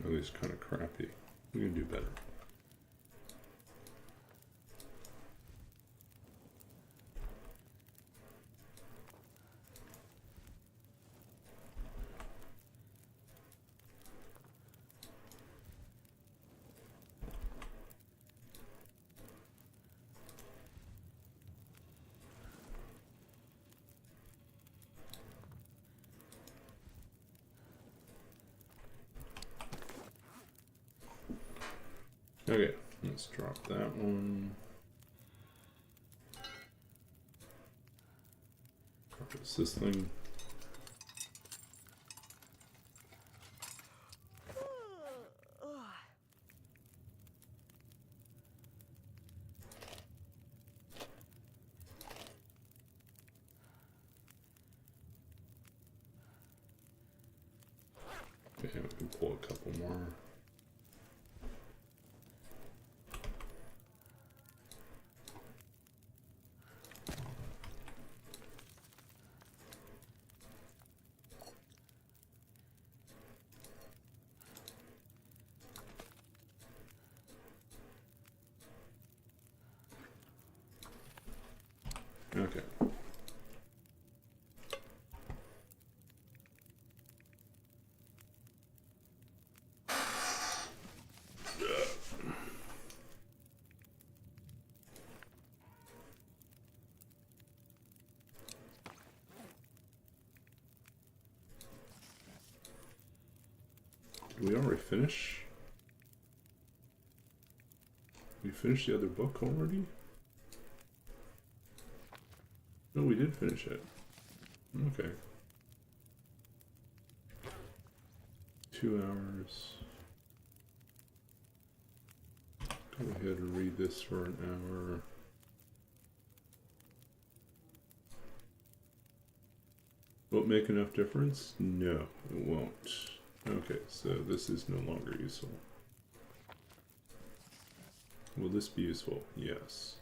At least kind of crappy. We can do better. Okay, let's drop that one. What's this thing? Okay, we can pull a couple more. Okay. Did we already finish? We finished the other book already? No, we did finish it. Okay. 2 hours. Go ahead and read this for an hour. Will it make enough difference? No, it won't. Okay, so this is no longer useful. Will this be useful? Yes.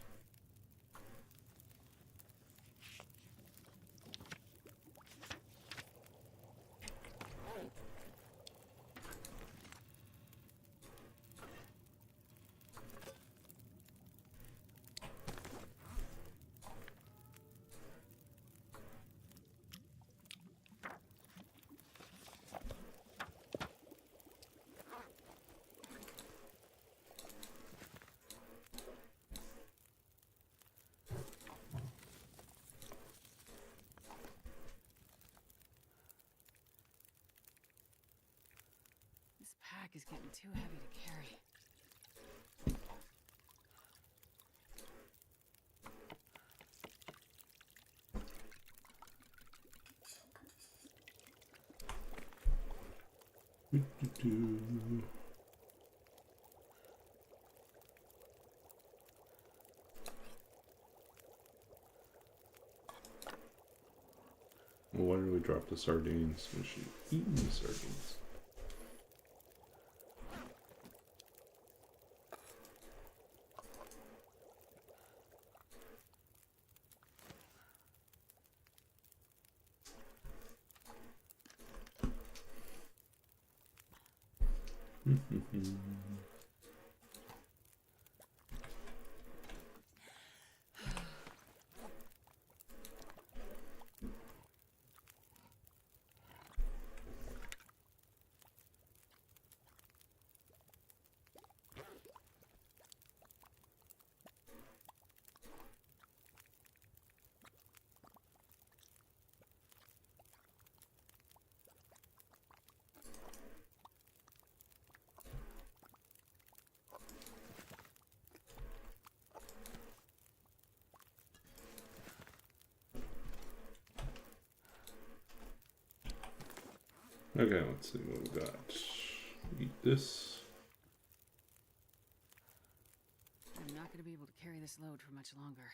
This pack is getting too heavy to carry. Well, why did we drop the sardines? We should eat the sardines. Okay, let's see what we got. Eat this. I'm not going to be able to carry this load for much longer.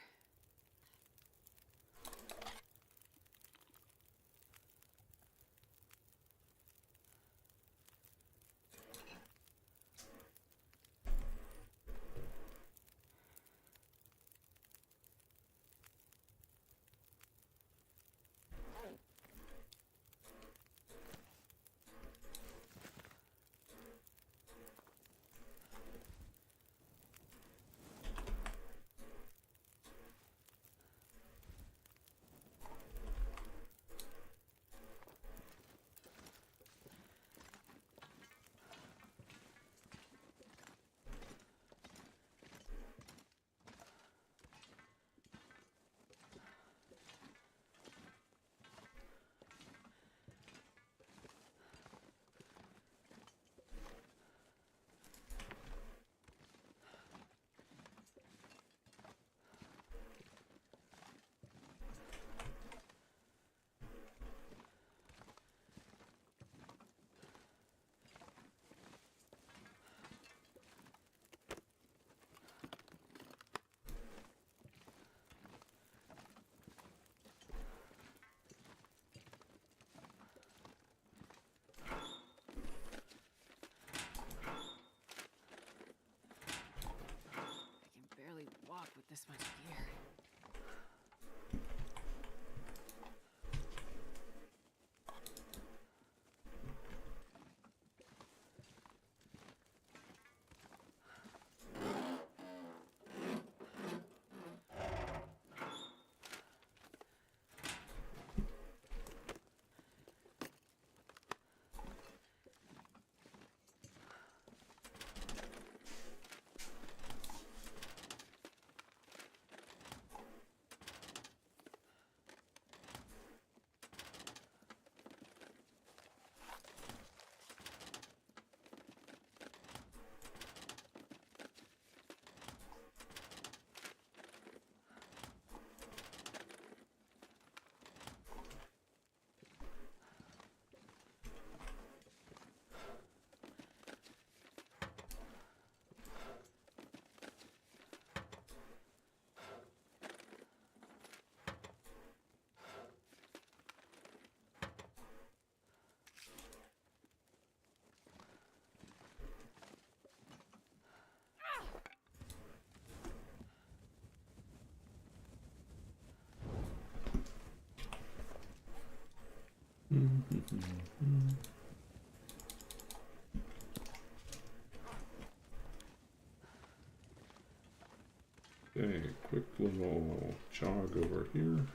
Okay, quick little jog over here.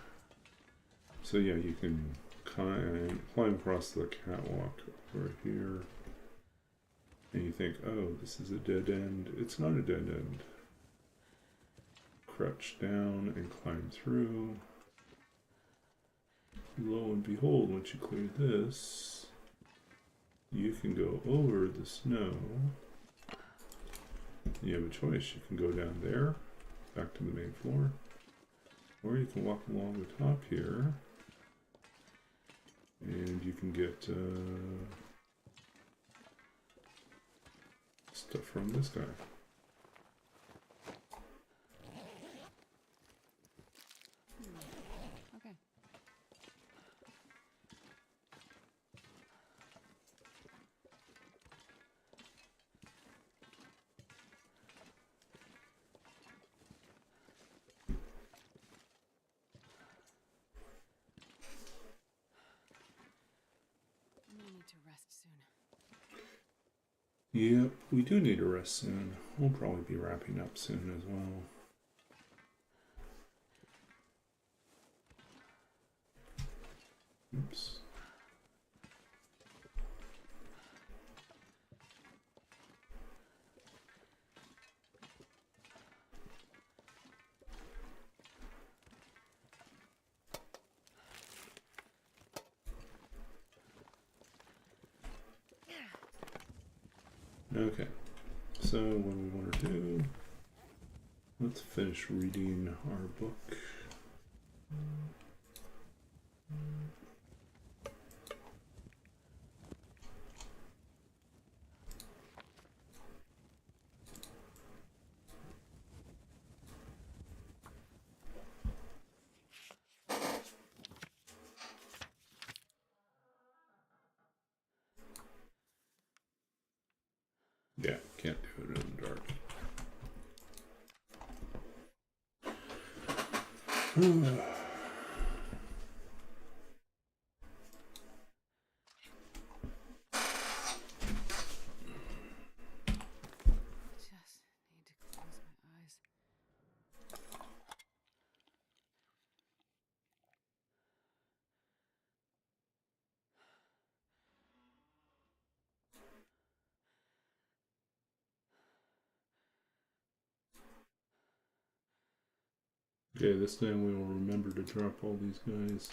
So yeah, you can climb across the catwalk over here. And you think, oh, this is a dead end. It's not a dead end. Crouch down and climb through. Lo and behold, once you clear this, you can go over the snow. You have a choice. You can go down there, back to the main floor, or you can walk along the top here, and you can get stuff from this guy. Okay. I'm gonna need to rest soon. Yep, we do need to rest soon. We'll probably be wrapping up soon as well. Oops. Okay, so what we want to do, let's finish reading our book. Yeah, can't do it in the dark. Just need to close my eyes. Okay, this time we will remember to drop all these guys.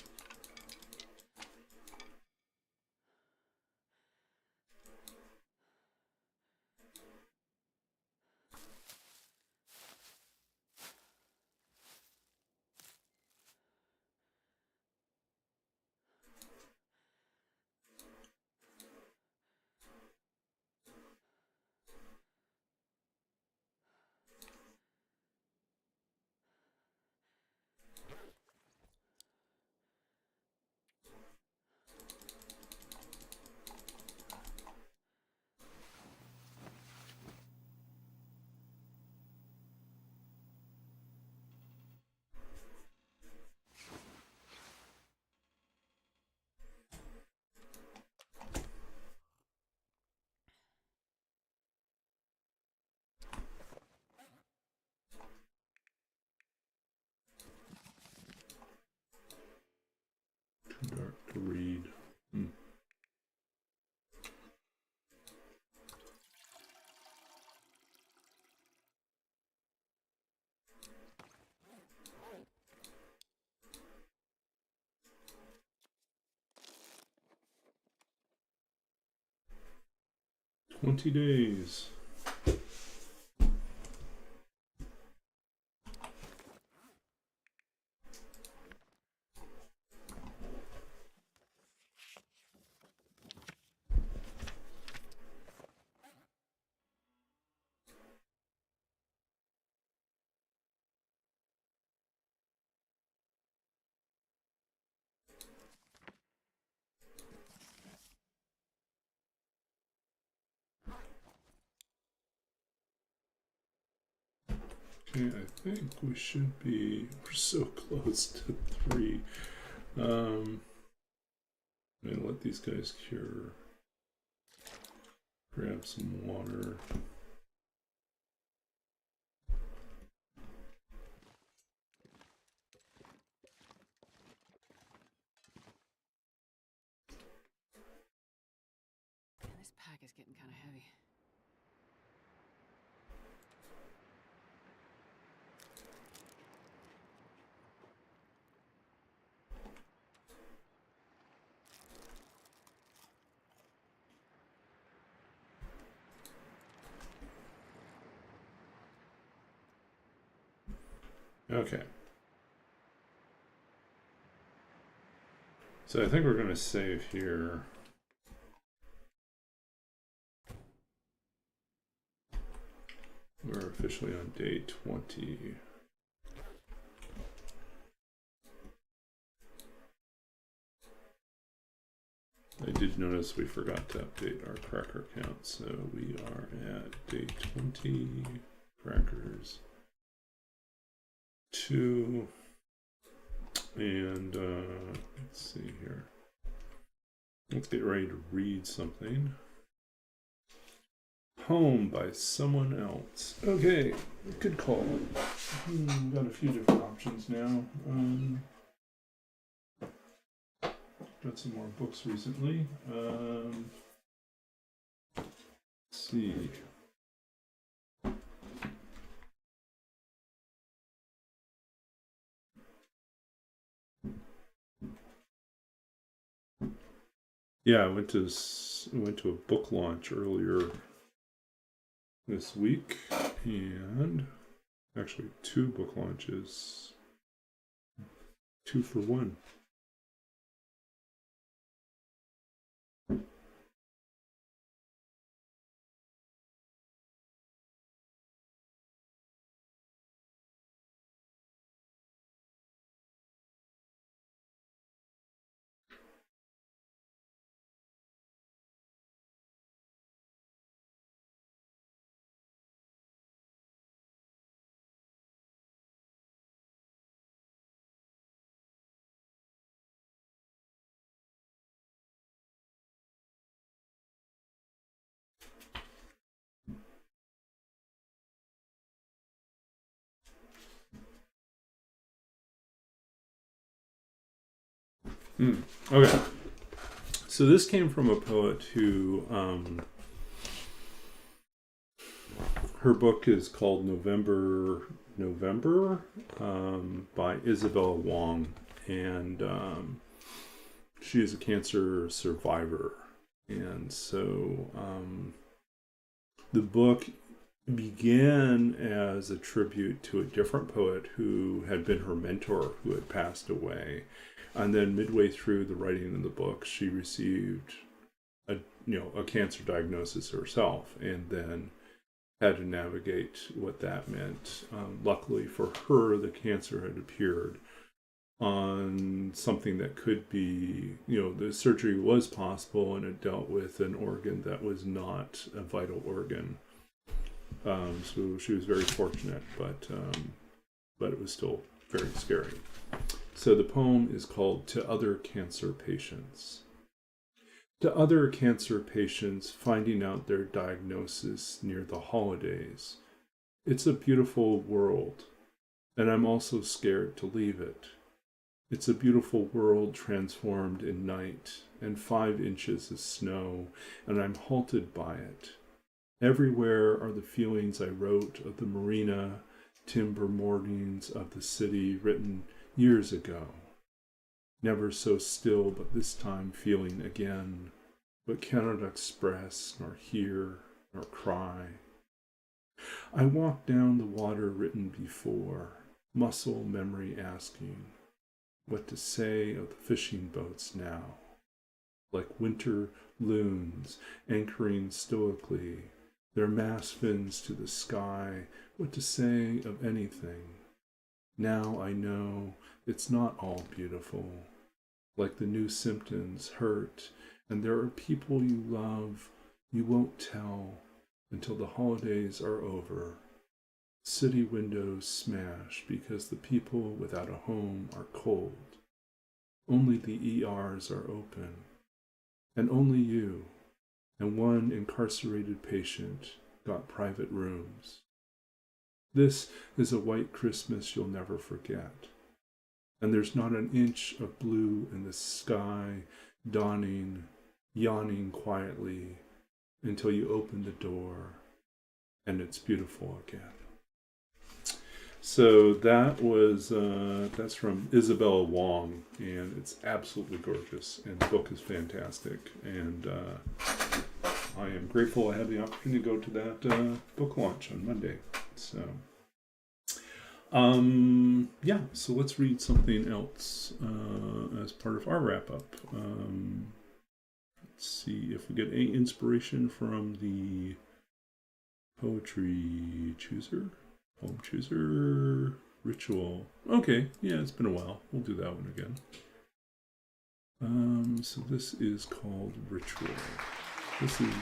Too dark to read. Hmm. "20 days. Okay, I think we should be, we're so close to 3. I'm gonna let these guys cure. Grab some water. Man, this pack is getting kind of heavy. Okay. So I think we're going to save here. We're officially on day 20. I did notice we forgot to update our cracker count, so we are at day 20 crackers. 2 and let's see here. Let's get ready to read something. Home by someone else. Okay, good call. Got a few different options now. Got some more books recently. Let's see. Yeah, I went to a book launch earlier this week, and actually 2 book launches, 2 for 1. Okay. So this came from a poet who, her book is called November, by Isabel Wong, and she is a cancer survivor. And so the book began as a tribute to a different poet who had been her mentor, who had passed away. And then midway through the writing of the book, she received a cancer diagnosis herself, and then had to navigate what that meant. Luckily for her, the cancer had appeared on something that could be, the surgery was possible, and it dealt with an organ that was not a vital organ. So she was very fortunate, but it was still very scary. So the poem is called To Other Cancer Patients. To other cancer patients finding out their diagnosis near the holidays. It's a beautiful world, and I'm also scared to leave it. It's a beautiful world transformed in night, and 5 inches of snow, and I'm halted by it. Everywhere are the feelings I wrote of the marina, timber mornings of the city written years ago. Never so still, but this time feeling again, but cannot express, nor hear, nor cry. I walk down the water written before, muscle memory asking what to say of the fishing boats now, like winter loons anchoring stoically, their mast fins to the sky, what to say of anything. Now I know it's not all beautiful, like the new symptoms hurt, and there are people you love you won't tell until the holidays are over. City windows smash because the people without a home are cold. Only the ERs are open, and only you and one incarcerated patient got private rooms. This is a white Christmas you'll never forget. And there's not an inch of blue in the sky, dawning, yawning quietly until you open the door and it's beautiful again. So that was, that's from Isabella Wong, and it's absolutely gorgeous, and the book is fantastic, and I am grateful I had the opportunity to go to that book launch on Monday. So, yeah, so let's read something else as part of our wrap-up. Let's see if we get any inspiration from the Poetry Chooser. Poem Chooser Ritual. Okay, yeah, it's been a while. We'll do that one again. So this is called Ritual. This is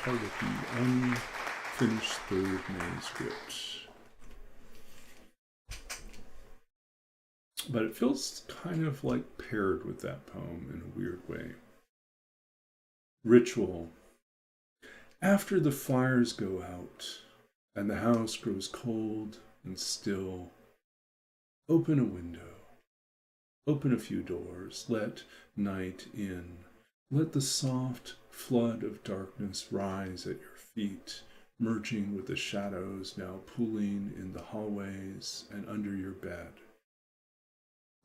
part of the unfinished third manuscript. But it feels kind of like paired with that poem in a weird way. Ritual. After the fires go out, and the house grows cold and still, open a window, open a few doors, let night in, let the soft flood of darkness rise at your feet, merging with the shadows now pooling in the hallways and under your bed.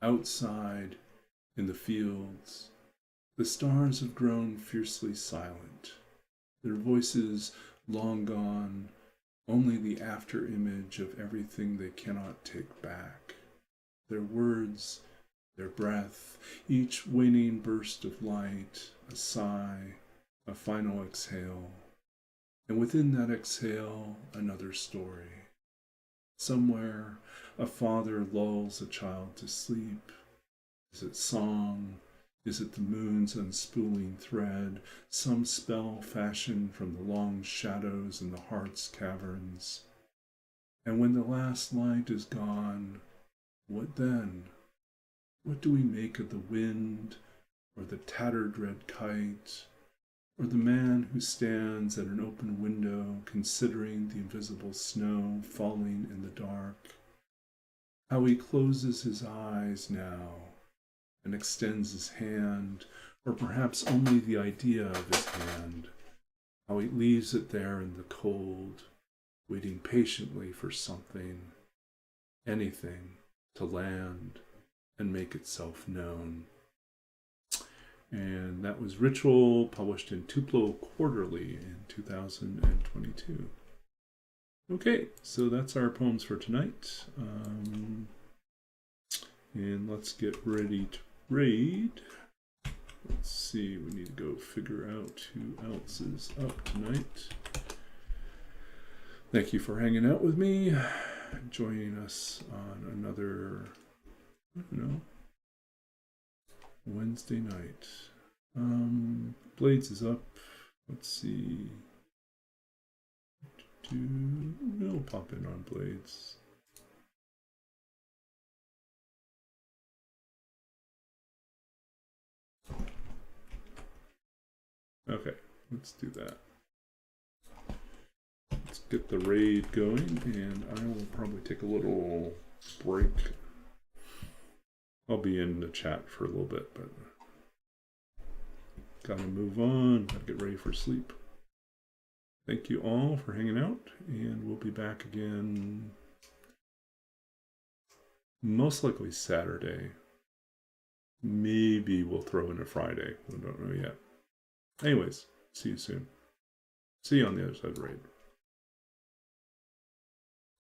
Outside, in the fields, the stars have grown fiercely silent, their voices long gone, only the after-image of everything they cannot take back. Their words, their breath, each waning burst of light, a sigh, a final exhale. And within that exhale, another story. Somewhere, a father lulls a child to sleep. Is it song? Is it the moon's unspooling thread, some spell fashioned from the long shadows in the heart's caverns? And when the last light is gone, what then? What do we make of the wind, or the tattered red kite, or the man who stands at an open window considering the invisible snow falling in the dark? How he closes his eyes now and extends his hand, or perhaps only the idea of his hand, how he leaves it there in the cold, waiting patiently for something, anything, to land and make itself known. And that was Ritual, published in Tupelo Quarterly in 2022. Okay, so that's our poems for tonight. And let's get ready to raid. Let's see, we need to go figure out who else is up tonight. Thank you for hanging out with me, joining us on another, I don't know, Wednesday night. Blades is up. Let's see. We'll pop in on Blades. Okay, let's do that. Let's get the raid going, and I will probably take a little break. I'll be in the chat for a little bit, but gotta move on, gotta get ready for sleep. Thank you all for hanging out, and we'll be back again most likely Saturday. Maybe we'll throw in a Friday. We don't know yet. Anyways, see you soon. See you on the other side of the raid.